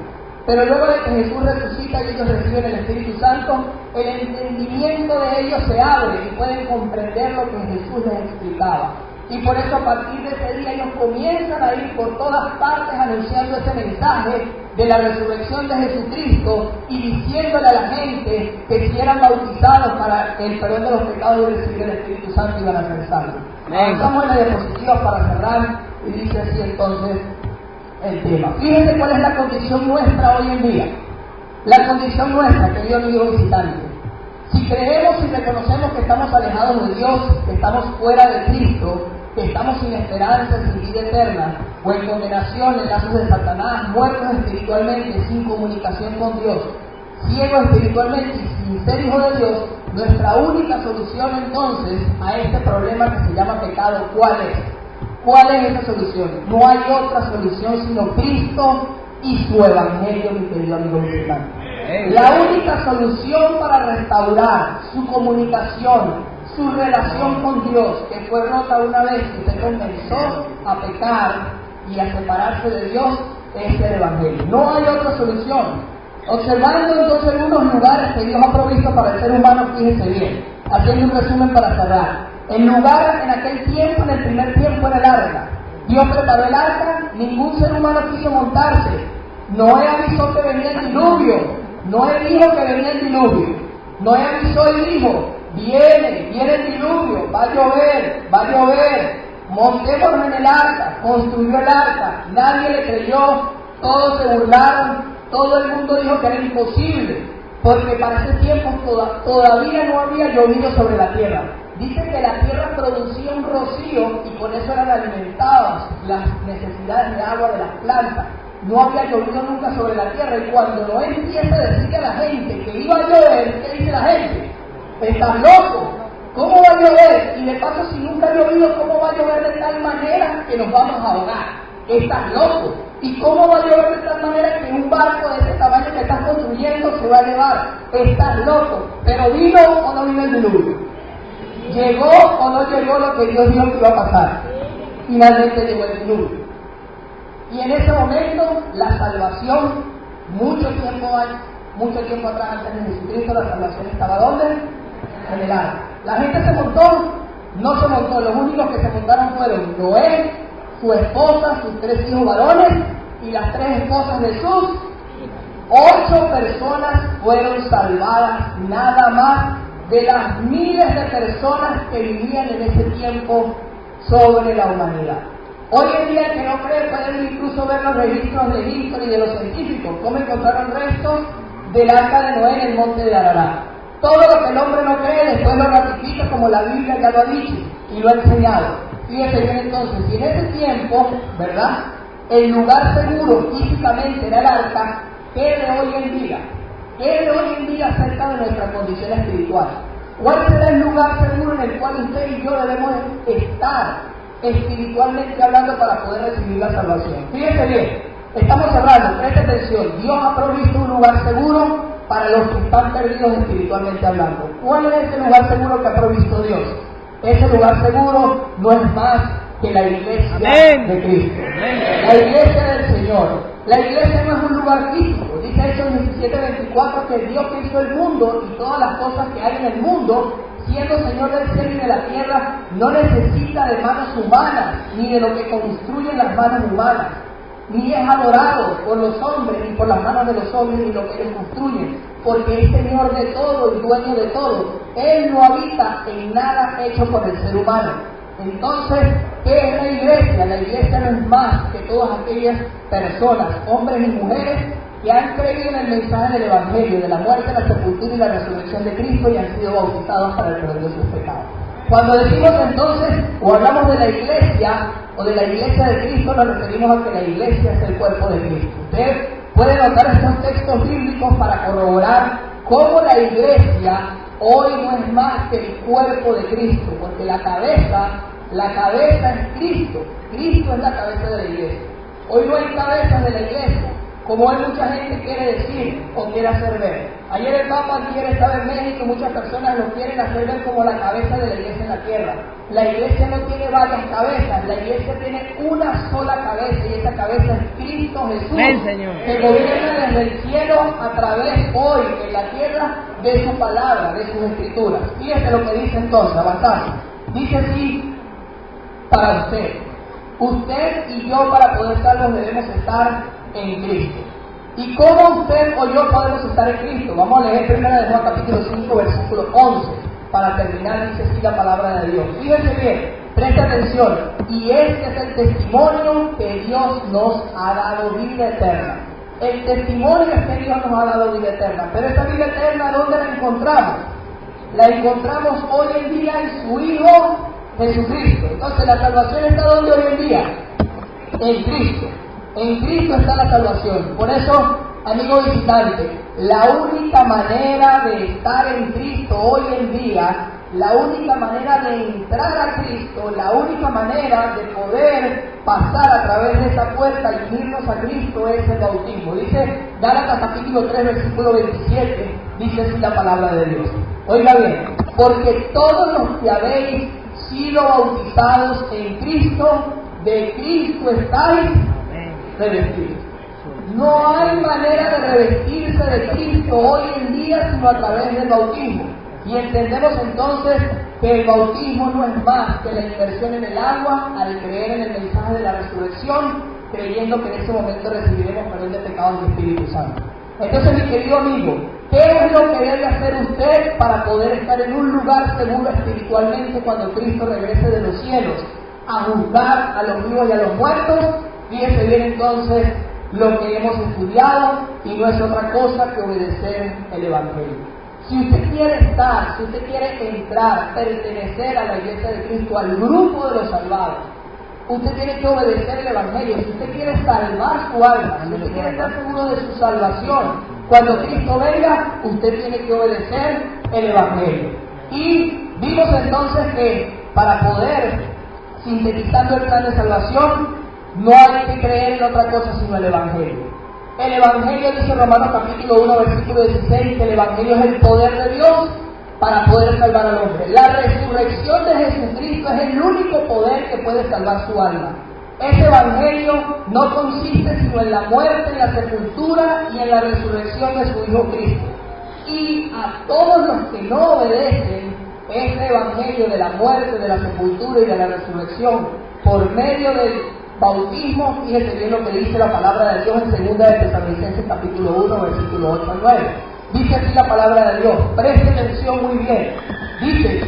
Pero luego de que Jesús resucita y ellos reciben el Espíritu Santo, el entendimiento de ellos se abre y pueden comprender lo que Jesús les explicaba. Y por eso a partir de ese día ellos comienzan a ir por todas partes anunciando ese mensaje de la resurrección de Jesucristo y diciéndole a la gente que si eran bautizados para el perdón de los pecados y recibir el Espíritu Santo iban a ser salvos. Avanzamos en la diapositiva para cerrar y dice así entonces el tema. Fíjense cuál es la condición nuestra hoy en día. La condición nuestra, querido amigo visitante. Si creemos y reconocemos que estamos alejados de Dios, que estamos fuera de Cristo, que estamos sin esperanza, sin vida eterna, o en condenación, en lazos de Satanás, muertos espiritualmente, sin comunicación con Dios, ciegos espiritualmente y sin ser hijos de Dios, nuestra única solución entonces a este problema que se llama pecado, ¿cuál es? ¿Cuál es esa solución? No hay otra solución sino Cristo y su Evangelio, mi querido amigo visitante. La única solución para restaurar su comunicación, su relación con Dios, que fue rota una vez que usted comenzó a pecar y a separarse de Dios, es el Evangelio. No hay otra solución. Observando entonces algunos lugares que Dios ha provisto para el ser humano, fíjense bien, haciendo un resumen para cerrar. El lugar en aquel tiempo, en el primer tiempo, era el arca. Dios preparó el arca, ningún ser humano quiso montarse. Noé avisó que venía el diluvio. Noé dijo que venía el diluvio. Noé avisó y dijo: viene el diluvio, va a llover, montémonos en el arca. Construyó el arca, nadie le creyó, todos se burlaron, Todo el mundo dijo que era imposible, porque para ese tiempo todavía no había llovido sobre la tierra. Dice que la tierra producía un rocío y con eso eran alimentadas las necesidades de agua de las plantas. No había llovido nunca sobre la tierra, y cuando Noé empieza a decirle a la gente que iba a llover, ¿qué dice la gente? ¿Estás loco? ¿Cómo va a llover? Y de paso, si nunca ha llovido, ¿cómo va a llover de tal manera que nos vamos a ahogar? Estás loco. ¿Y cómo va a llover de tal manera que un barco de ese tamaño que estás construyendo se va a llevar? Estás loco. Pero ¿vino o no vino el diluvio? ¿Llegó o no llegó lo que Dios dijo que iba a pasar? Finalmente llegó el diluvio. Y en ese momento, la salvación, mucho tiempo atrás, antes de Jesucristo, la salvación estaba ¿dónde? En el arca. La gente se montó, no se montó, los únicos que se montaron fueron Noé, su esposa, sus 3 hijos varones y las 3 esposas de sus 8 personas fueron salvadas, nada más de las miles de personas que vivían en ese tiempo sobre la humanidad. Hoy en día, el que no cree pueden incluso ver los registros de History y de los científicos, cómo encontraron restos del arca de Noé en el monte de Ararat. Todo lo que el hombre no cree, después lo ratifica, como la Biblia ya lo ha dicho y lo ha enseñado. Fíjense bien entonces, si en ese tiempo, ¿verdad?, el lugar seguro físicamente era el arca, ¿qué de hoy en día? ¿Qué de hoy en día acerca de nuestra condición espiritual? ¿Cuál será el lugar seguro en el cual usted y yo debemos estar espiritualmente hablando para poder recibir la salvación? Fíjense bien, estamos hablando, preste atención, Dios ha provisto un lugar seguro para los que están perdidos espiritualmente hablando. ¿Cuál es ese lugar seguro que ha provisto Dios? Ese lugar seguro no es más que la iglesia de Cristo. La iglesia del Señor. La iglesia no es un lugar físico. Dice Hechos 17:24 que Dios que hizo el mundo y todas las cosas que hay en el mundo, siendo Señor del cielo y de la tierra, no necesita de manos humanas, ni de lo que construyen las manos humanas, ni es adorado por los hombres, ni por las manos de los hombres, ni lo que ellos construyen, porque es Señor de todo y dueño de todo. Él no habita en nada hecho por el ser humano. Entonces, ¿qué es la iglesia? La iglesia no es más que todas aquellas personas, hombres y mujeres, que han creído en el mensaje del Evangelio, de la muerte, la sepultura y la resurrección de Cristo, y han sido bautizados para el perdón de sus pecados. Cuando decimos entonces, o hablamos de la iglesia, o de la iglesia de Cristo, nos referimos a que la iglesia es el cuerpo de Cristo. Usted puede notar estos textos bíblicos para corroborar cómo la iglesia hoy no es más que el cuerpo de Cristo, porque la cabeza es Cristo. Cristo es la cabeza de la iglesia. Hoy no hay cabezas de la iglesia, como hay mucha gente quiere decir o quiere hacer ver. Ayer el Papa quiere estar en México y muchas personas lo quieren hacer ver como la cabeza de la iglesia en la tierra. La iglesia no tiene varias cabezas, la iglesia tiene una sola cabeza, y esa cabeza es Cristo Jesús, que gobierna desde el cielo a través hoy en la tierra de su palabra, de sus escrituras. Fíjate lo que dice entonces, avanzamos. Dice así para usted. Usted y yo, para poder salvos, debemos estar en Cristo. ¿Y cómo usted o yo podemos estar en Cristo? Vamos a leer 1 de Juan capítulo 5, versículo 11. Para terminar, dice así la palabra de Dios. Fíjense bien, presta atención. Y este es el testimonio que Dios nos ha dado vida eterna. El testimonio es que Dios nos ha dado vida eterna. Pero esta vida eterna, ¿dónde la encontramos? La encontramos hoy en día en su Hijo Jesucristo. Entonces, ¿la salvación está ¿dónde hoy en día? En Cristo. En Cristo está la salvación. Por eso, amigo visitante, la única manera de estar en Cristo hoy en día, la única manera de entrar a Cristo, la única manera de poder pasar a través de esa puerta y unirnos a Cristo es el bautismo. Dice Gálatas capítulo 3, versículo 27, dice así la palabra de Dios. Oiga bien, porque todos los que habéis sido bautizados en Cristo, de Cristo estáis revestidos. No hay manera de revestirse de Cristo hoy en día sino a través del bautismo. Y entendemos entonces que el bautismo no es más que la inmersión en el agua al creer en el mensaje de la resurrección, creyendo que en ese momento recibiremos perdón de pecados del Espíritu Santo. Entonces, mi querido amigo, ¿qué es lo que debe hacer usted para poder estar en un lugar seguro espiritualmente cuando Cristo regrese de los cielos a juzgar a los vivos y a los muertos? Fíjese bien entonces, lo que hemos estudiado y no es otra cosa que obedecer el Evangelio. Si usted quiere estar, si usted quiere entrar, pertenecer a la Iglesia de Cristo, al grupo de los salvados, usted tiene que obedecer el Evangelio. Si usted quiere salvar su alma, si usted quiere estar seguro de su salvación, cuando Cristo venga, usted tiene que obedecer el Evangelio. Y vimos entonces que para poder, sintetizando el plan de salvación, no hay que creer en otra cosa sino el Evangelio. El Evangelio, dice Romanos capítulo 1, versículo 16, que el Evangelio es el poder de Dios para poder salvar al hombre. La resurrección de Jesucristo es el único poder que puede salvar su alma. Ese Evangelio no consiste sino en la muerte, en la sepultura y en la resurrección de su Hijo Cristo. Y a todos los que no obedecen ese Evangelio de la muerte, de la sepultura y de la resurrección por medio del bautismo, fíjese bien lo que dice la palabra de Dios en 2 de Tesalonicenses capítulo 1, versículo 8 al 9. Dice así la palabra de Dios, preste atención muy bien. Dice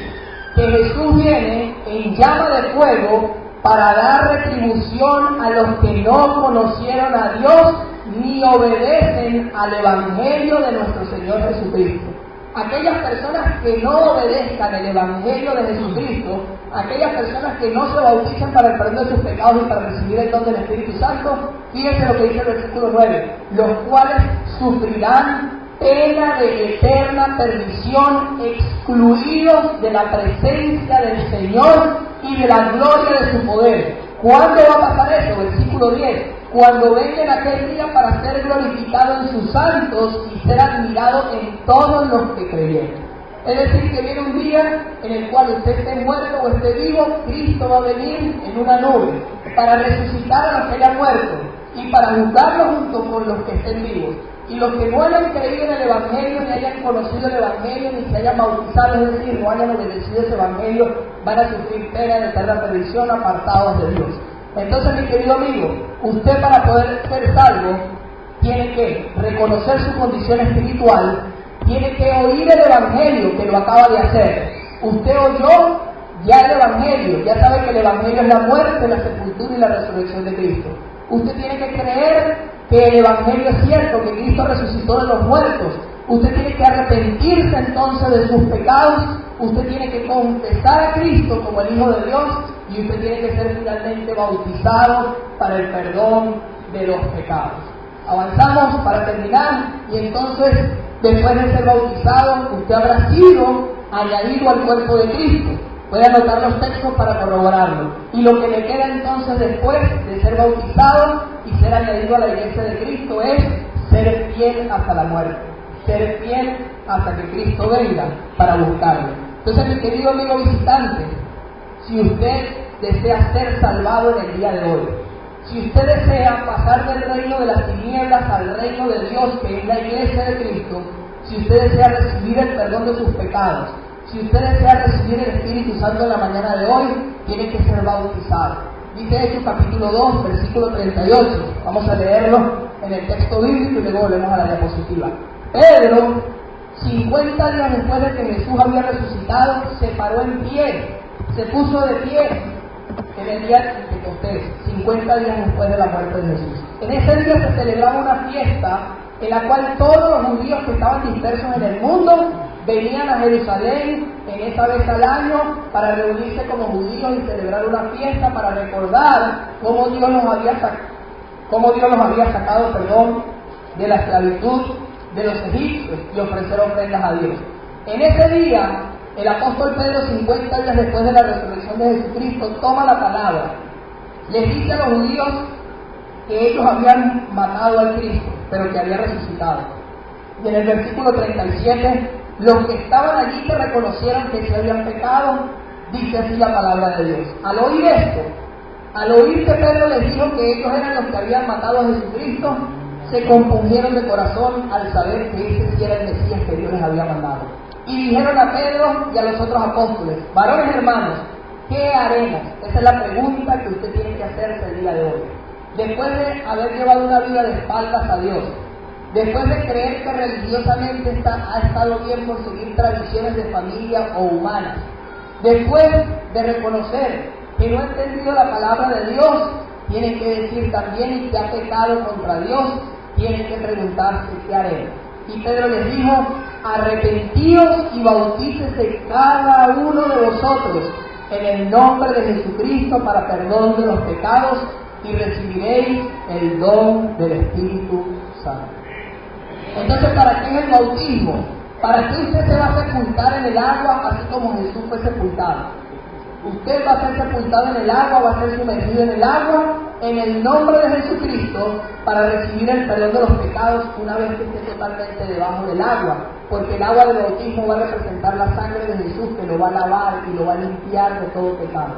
que Jesús viene en llama de fuego para dar retribución a los que no conocieron a Dios ni obedecen al Evangelio de nuestro Señor Jesucristo. Aquellas personas que no obedezcan el Evangelio de Jesucristo, aquellas personas que no se bauticen para el perdón de sus pecados y para recibir el don del Espíritu Santo, fíjense lo que dice el versículo 9, los cuales sufrirán pena de eterna perdición, excluidos de la presencia del Señor y de la gloria de su poder. ¿Cuándo va a pasar eso? Versículo 10. Cuando venga en aquel día para ser glorificado en sus santos y ser admirado en todos los que creyeron. Es decir, que viene un día en el cual usted esté muerto o esté vivo, Cristo va a venir en una nube para resucitar a los que hayan muerto y para juzgarlos junto con los que estén vivos. Y los que no hayan creído en el Evangelio, ni hayan conocido el Evangelio, ni se hayan bautizado, es decir, no hayan obedecido ese Evangelio, van a sufrir pena de eterna perdición, apartados de Dios. Entonces, mi querido amigo, usted para poder ser salvo, tiene que reconocer su condición espiritual, tiene que oír el Evangelio, que lo acaba de hacer. Usted oyó ya el Evangelio, ya sabe que el Evangelio es la muerte, la sepultura y la resurrección de Cristo. Usted tiene que creer que el Evangelio es cierto, que Cristo resucitó de los muertos. Usted tiene que arrepentirse entonces de sus pecados, usted tiene que confesar a Cristo como el Hijo de Dios y usted tiene que ser finalmente bautizado para el perdón de los pecados. Avanzamos para terminar y entonces, después de ser bautizado, usted habrá sido añadido al cuerpo de Cristo. Puede anotar los textos para corroborarlo. Y lo que le queda entonces después de ser bautizado y ser añadido a la iglesia de Cristo es ser fiel hasta la muerte. Ser fiel hasta que Cristo venga para buscarlo. Entonces, mi querido amigo visitante, si usted desea ser salvado en el día de hoy, si usted desea pasar del reino de las tinieblas al reino de Dios, que es la iglesia de Cristo, si usted desea recibir el perdón de sus pecados, si usted desea recibir el Espíritu Santo en la mañana de hoy, tiene que ser bautizado. Dice Hechos capítulo 2, versículo 38. Vamos a leerlo en el texto bíblico y luego volvemos a la diapositiva. Pedro, 50 días después de que Jesús había resucitado, se paró en pie, se puso de pie en el día de Pentecostés, 50 días después de la muerte de Jesús. En ese día se celebraba una fiesta en la cual todos los judíos que estaban dispersos en el mundo venían a Jerusalén en esta vez al año para reunirse como judíos y celebrar una fiesta para recordar cómo Dios los había sacado de la esclavitud de los egipcios y ofrecer ofrendas a Dios. En ese día, el apóstol Pedro, 50 días después de la resurrección de Jesucristo, toma la palabra. Les dice a los judíos que ellos habían matado al Cristo, pero que había resucitado. Y en el versículo 37, los que estaban allí que reconocieron que se habían pecado, dice así la palabra de Dios. Al oír esto, al oír que Pedro les dijo que ellos eran los que habían matado a Jesucristo, se compungieron de corazón al saber que ese sí era el Mesías que Dios les había mandado. Y dijeron a Pedro y a los otros apóstoles: varones hermanos, ¿qué haremos? Esa es la pregunta que usted tiene que hacerse el día de hoy. Después de haber llevado una vida de espaldas a Dios, después de creer que religiosamente ha estado bien por seguir tradiciones de familia o humanas, después de reconocer que no ha entendido la palabra de Dios, tiene que decir también y que ha pecado contra Dios, tiene que preguntarse qué haré. Y Pedro les dijo, arrepentíos y bautícese cada uno de vosotros en el nombre de Jesucristo para perdón de los pecados y recibiréis el don del Espíritu Santo. Entonces, ¿para qué es el bautismo? ¿Para qué usted se va a sepultar en el agua así como Jesús fue sepultado? Usted va a ser sepultado en el agua, va a ser sumergido en el agua, en el nombre de Jesucristo, para recibir el perdón de los pecados una vez que esté totalmente debajo del agua. Porque el agua del bautismo va a representar la sangre de Jesús, que lo va a lavar y lo va a limpiar de todo pecado.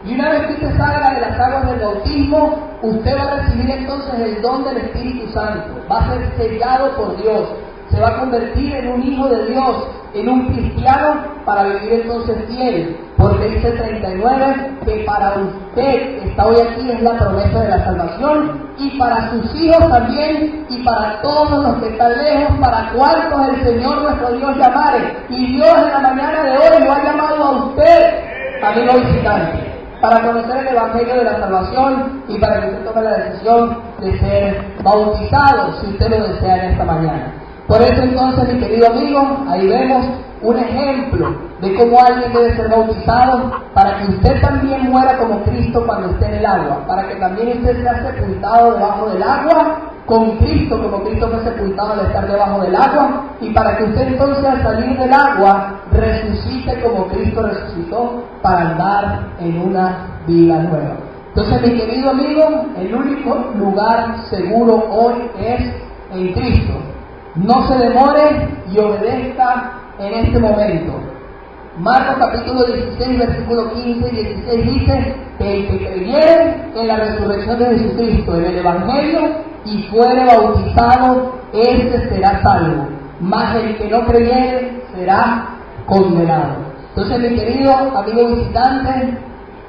Y una vez que usted salga de las aguas del bautismo, usted va a recibir entonces el don del Espíritu Santo. Va a ser sellado por Dios. Se va a convertir en un hijo de Dios, en un cristiano, para vivir entonces fiel. Porque dice 39 que para usted que está hoy aquí es la promesa de la salvación, y para sus hijos también, y para todos los que están lejos, para cuantos el Señor nuestro Dios llamare. Y Dios en la mañana de hoy lo ha llamado a usted, amigo visitante, para conocer el Evangelio de la salvación y para que usted tome la decisión de ser bautizado, si usted lo desea en esta mañana. Por eso entonces, mi querido amigo, ahí vemos un ejemplo de cómo alguien debe ser bautizado para que usted también muera como Cristo cuando esté en el agua, para que también usted sea sepultado debajo del agua con Cristo, como Cristo fue sepultado al estar debajo del agua, y para que usted entonces al salir del agua resucite como Cristo resucitó para andar en una vida nueva. Entonces, mi querido amigo, el único lugar seguro hoy es en Cristo. No se demore y obedezca en este momento. Marcos capítulo 16, versículo 15 y 16 dice que el que creyere en la resurrección de Jesucristo, en el Evangelio, y fuere bautizado, ese será salvo. Mas el que no creyere será condenado. Entonces, mi querido amigo visitante,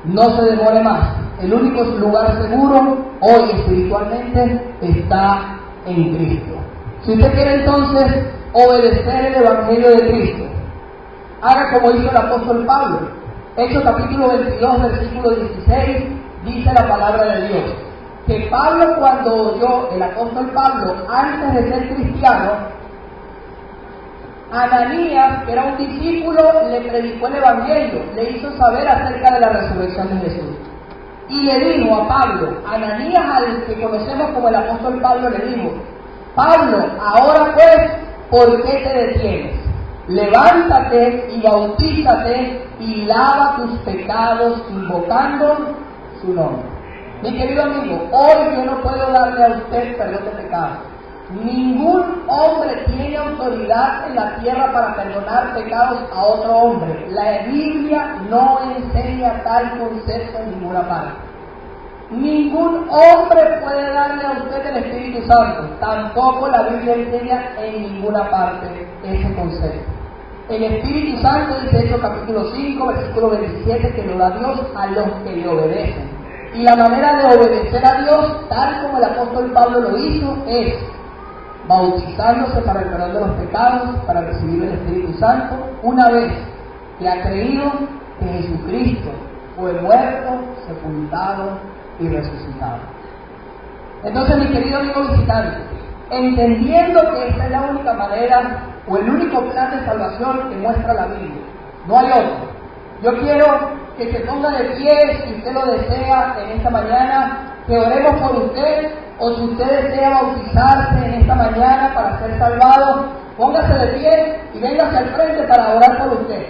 no se demore más. El único lugar seguro hoy espiritualmente está en Cristo. Si usted quiere entonces obedecer el Evangelio de Cristo, haga como hizo el apóstol Pablo. Hechos capítulo 22, versículo 16, dice la palabra de Dios, que Pablo, cuando oyó, el apóstol Pablo, antes de ser cristiano, Ananías, que era un discípulo, le predicó el Evangelio, le hizo saber acerca de la resurrección de Jesús. Y le dijo a Pablo, Ananías, al que conocemos como el apóstol Pablo, le dijo, Pablo, ahora pues, ¿por qué te detienes? Levántate y bautízate y lava tus pecados invocando su nombre. Mi querido amigo, hoy yo no puedo darle a usted perdón de pecados. Ningún hombre tiene autoridad en la tierra para perdonar pecados a otro hombre. La Biblia no enseña tal concepto en ninguna parte. Ningún hombre puede darle a usted el Espíritu Santo. Tampoco la Biblia enseña en ninguna parte ese concepto. El Espíritu Santo, dice Hechos capítulo 5, versículo 27, que lo da Dios a los que le obedecen. Y la manera de obedecer a Dios, tal como el apóstol Pablo lo hizo, es bautizándose para el perdón de los pecados, para recibir el Espíritu Santo, una vez que ha creído que Jesucristo fue muerto, sepultado y resucitado. Entonces, mi querido amigo visitante, entendiendo que esta es la única manera o el único plan de salvación que muestra la Biblia, no hay otro. Yo quiero que se ponga de pie, si usted lo desea en esta mañana, que oremos por usted, o si usted desea bautizarse en esta mañana para ser salvado, póngase de pie y véngase al frente para orar por usted.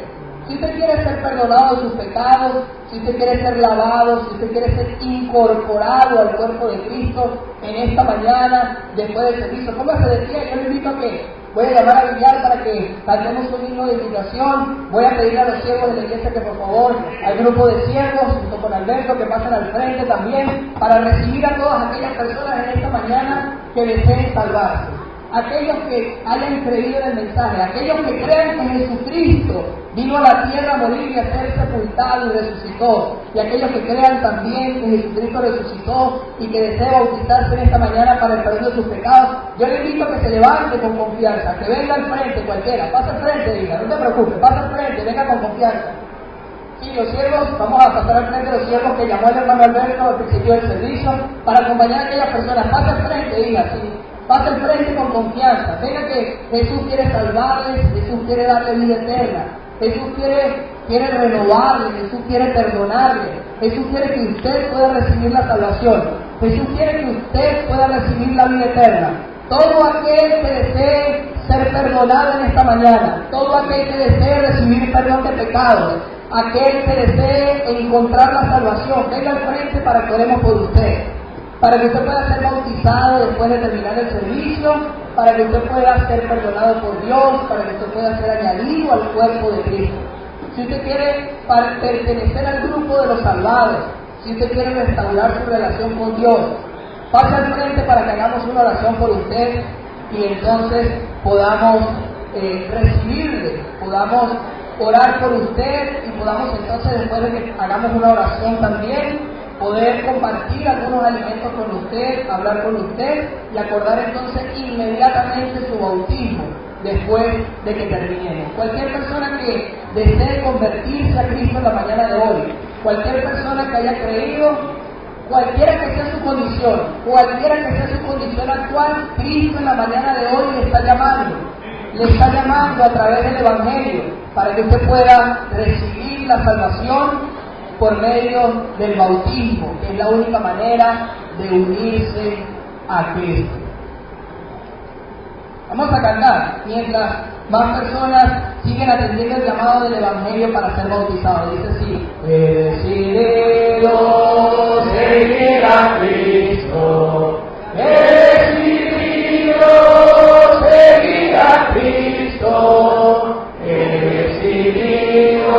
Si usted quiere ser perdonado de sus pecados, si usted quiere ser lavado, si usted quiere ser incorporado al cuerpo de Cristo en esta mañana, después del servicio, póngase de pie. Yo le invito a que voy a llamar a Villar para que cantemos un himno de invitación. Voy a pedirle a los siervos de la iglesia que por favor, al grupo de siervos, junto con Alberto, que pasen al frente también, para recibir a todas aquellas personas en esta mañana que deseen salvarse. Aquellos que hayan creído en el mensaje, aquellos que crean que Jesucristo vino a la tierra a morir y a ser sepultado y resucitó, y aquellos que crean también que Jesucristo resucitó y que desea bautizarse en esta mañana para el perdón de sus pecados, yo le invito a que se levante con confianza, que venga al frente cualquiera, pasa al frente, diga, no te preocupes, pasa al frente, venga con confianza. Y los siervos, vamos a pasar al frente de los siervos que llamó el hermano Alberto al principio del servicio, para acompañar a aquellas personas. Pasa al frente, diga así. Pasa al frente con confianza. Venga que Jesús quiere salvarles, Jesús quiere darle vida eterna. Jesús quiere renovarle, Jesús quiere perdonarle. Jesús quiere que usted pueda recibir la salvación. Jesús quiere que usted pueda recibir la vida eterna. Todo aquel que desee ser perdonado en esta mañana, todo aquel que desee recibir perdón de pecados, aquel que desee encontrar la salvación, venga al frente para que oremos por usted, para que usted pueda ser bautizado después de terminar el servicio, para que usted pueda ser perdonado por Dios, para que usted pueda ser añadido al cuerpo de Cristo. Si usted quiere pertenecer al grupo de los salvados, si usted quiere restaurar su relación con Dios, pase al frente para que hagamos una oración por usted y entonces podamos recibirle, podamos orar por usted y podamos entonces, después de que hagamos una oración también, poder compartir algunos alimentos con usted, hablar con usted y acordar entonces inmediatamente su bautismo después de que terminemos. Cualquier persona que desee convertirse a Cristo en la mañana de hoy, cualquier persona que haya creído, cualquiera que sea su condición, cualquiera que sea su condición actual, Cristo en la mañana de hoy le está llamando a través del Evangelio para que usted pueda recibir la salvación por medio del bautismo, que es la única manera de unirse a Cristo. Vamos a cantar mientras más personas siguen atendiendo el llamado del Evangelio para ser bautizados. Dice así: he decidido seguir a Cristo, he decidido seguir a Cristo, he decidido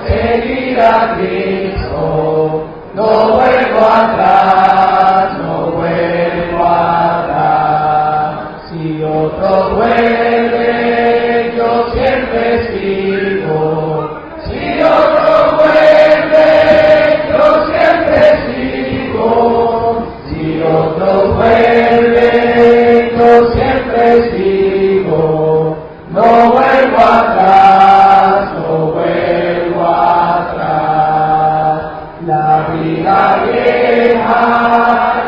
seguir a Cristo, no vuelvo atrás, no vuelvo atrás. Si otro vuelve, yo siempre sigo. Si otro vuelve, yo siempre sigo. Si otro vuelve, yo siempre sigo. No vuelvo atrás, no vuelvo atrás. La vida vieja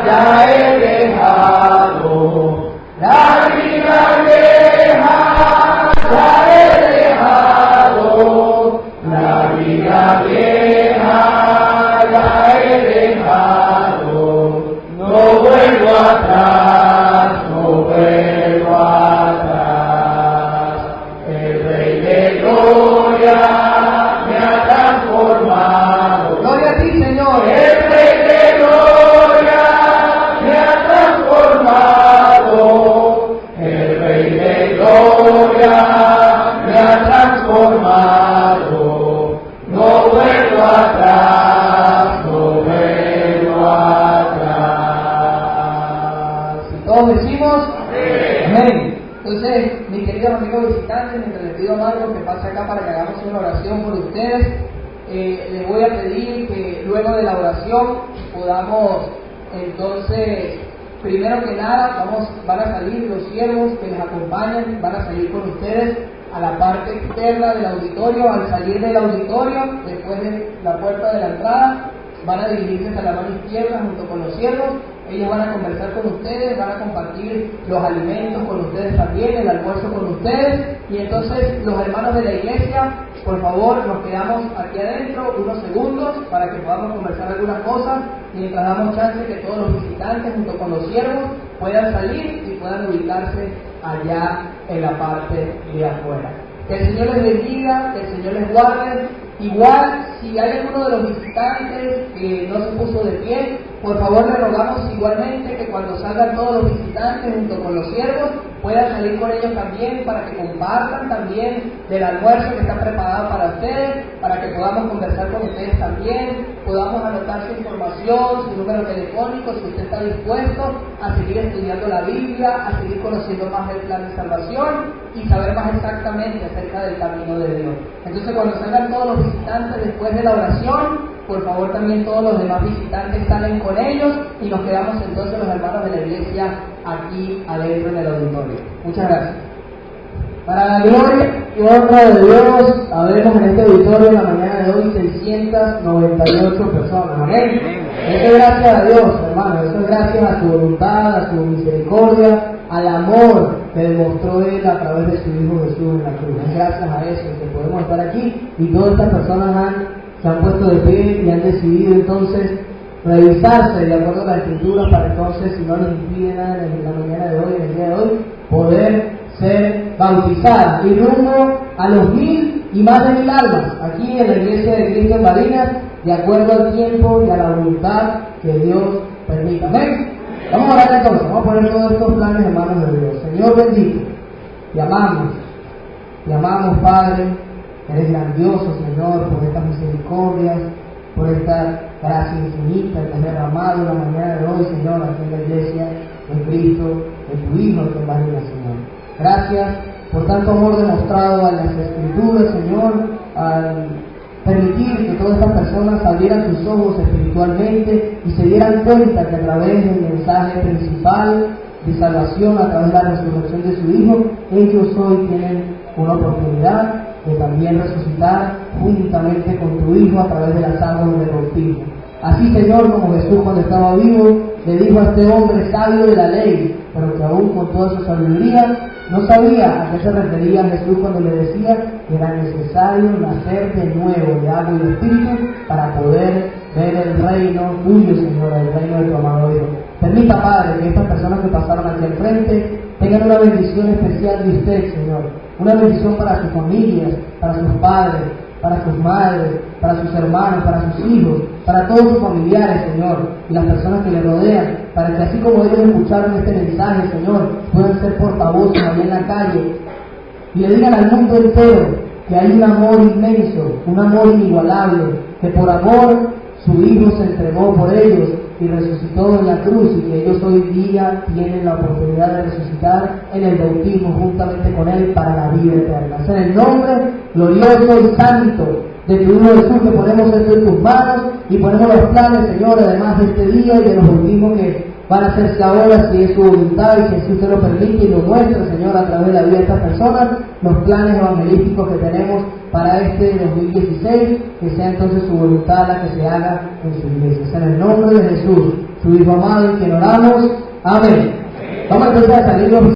ya he dejado. La vida vieja ya he dejado. La vida vieja ya he dejado. No vuelvo atrás, no vuelvo atrás. El Rey de Gloria me ha transformado. Gloria a ti, Señor. El Rey de Gloria me ha transformado. El Rey de Gloria me ha transformado. No vuelvo atrás, no vuelvo atrás. Y todos decimos amén. Entonces, mis queridos amigos visitantes, mientras les pido a Marcos que pase acá para que hagamos una oración por ustedes, les voy a pedir que luego de la oración podamos entonces, primero que nada, van a salir los siervos que les acompañan, van a salir con ustedes a la parte externa del auditorio. Al salir del auditorio, después de la puerta de la entrada, van a dirigirse a la mano izquierda junto con los siervos. Ellos van a conversar con ustedes, van a compartir los alimentos con ustedes también, el almuerzo con ustedes. Y entonces los hermanos de la iglesia, por favor, nos quedamos aquí adentro unos segundos para que podamos conversar algunas cosas, mientras damos chance que todos los visitantes junto con los siervos puedan salir y puedan ubicarse allá en la parte de afuera. Que el Señor les bendiga, que el Señor les guarde. Igual, si hay alguno de los visitantes que no se puso de pie, por favor le rogamos igualmente que cuando salgan todos los visitantes junto con los siervos, puedan salir con ellos también para que compartan también del almuerzo que está preparado para ustedes, para que podamos conversar con ustedes también, podamos anotar su información, su número telefónico, si usted está dispuesto a seguir estudiando la Biblia, a seguir conociendo más el plan de salvación y saber más exactamente acerca del camino de Dios. Entonces, cuando salgan todos los visitantes después de la oración, por favor también todos los demás visitantes salen con ellos y nos quedamos entonces los hermanos de la iglesia aquí adentro en el auditorio. Muchas gracias. Para la gloria y honra de Dios, habemos en este auditorio en la mañana de hoy 698 personas. Amén. Eso es gracias a Dios, hermano. Eso es gracias a su voluntad, a su misericordia, al amor que demostró Él a través de su Hijo Jesús en la cruz. Es gracias a eso que podemos estar aquí y todas estas personas se han puesto de pie y han decidido entonces revisarse de acuerdo a la Escritura para entonces, si no les impide nada en la mañana de hoy, en el día de hoy, poder ser bautizadas y rumbo a los 1000 y más de 1000 almas aquí en la iglesia de Cristo en Barinas, de acuerdo al tiempo y a la voluntad que Dios permita. Amén. Vamos a orar entonces, vamos a poner todos estos planes en manos de Dios. Señor bendito, te amamos Padre, eres grandioso Señor por estas misericordias, por esta gracia infinita que has derramado en la mañana de hoy, Señor, aquí en la iglesia de Cristo, de tu Hijo, que Barinas, Señor. Gracias por tanto amor demostrado en las Escrituras, Señor, al permitir que todas estas personas abrieran sus ojos espiritualmente y se dieran cuenta que a través del mensaje principal de salvación, a través de la resurrección de su Hijo, ellos hoy tienen una oportunidad de también resucitar juntamente con tu Hijo a través de las aguas del bautismo. Así, Señor, como Jesús cuando estaba vivo, le dijo a este hombre sabio de la ley, pero que aún con toda su sabiduría no sabía a qué se refería Jesús cuando le decía que era necesario nacer de nuevo de agua y de espíritu para poder ver el reino tuyo, Señor, el reino de tu amado Hijo. Permita, Padre, que estas personas que pasaron aquí al frente tengan una bendición especial de usted, Señor. Una bendición para sus familias, para sus padres, para sus madres, para sus hermanos, para sus hijos, para todos sus familiares, Señor, y las personas que le rodean, para que así como ellos escucharon este mensaje, Señor, puedan ser portavoces allá en la calle y le digan al mundo entero que hay un amor inmenso, un amor inigualable, que por amor su Hijo se entregó por ellos y resucitó en la cruz, y que ellos hoy día tienen la oportunidad de resucitar en el bautismo juntamente con Él para la vida eterna. Es en el nombre glorioso y santo de tu Hijo Jesús que ponemos esto en tus manos y ponemos los planes, Señor, además de este día y de los bautismos que van a hacerse ahora, si es su voluntad y si así usted lo permite y lo muestra, Señor, a través de la vida de estas personas, los planes evangelísticos que tenemos para este 2016, que sea entonces su voluntad la que se haga en su iglesia. Es en el nombre de Jesús, su Hijo amado, y que oramos. Amén. Vamos entonces a salir los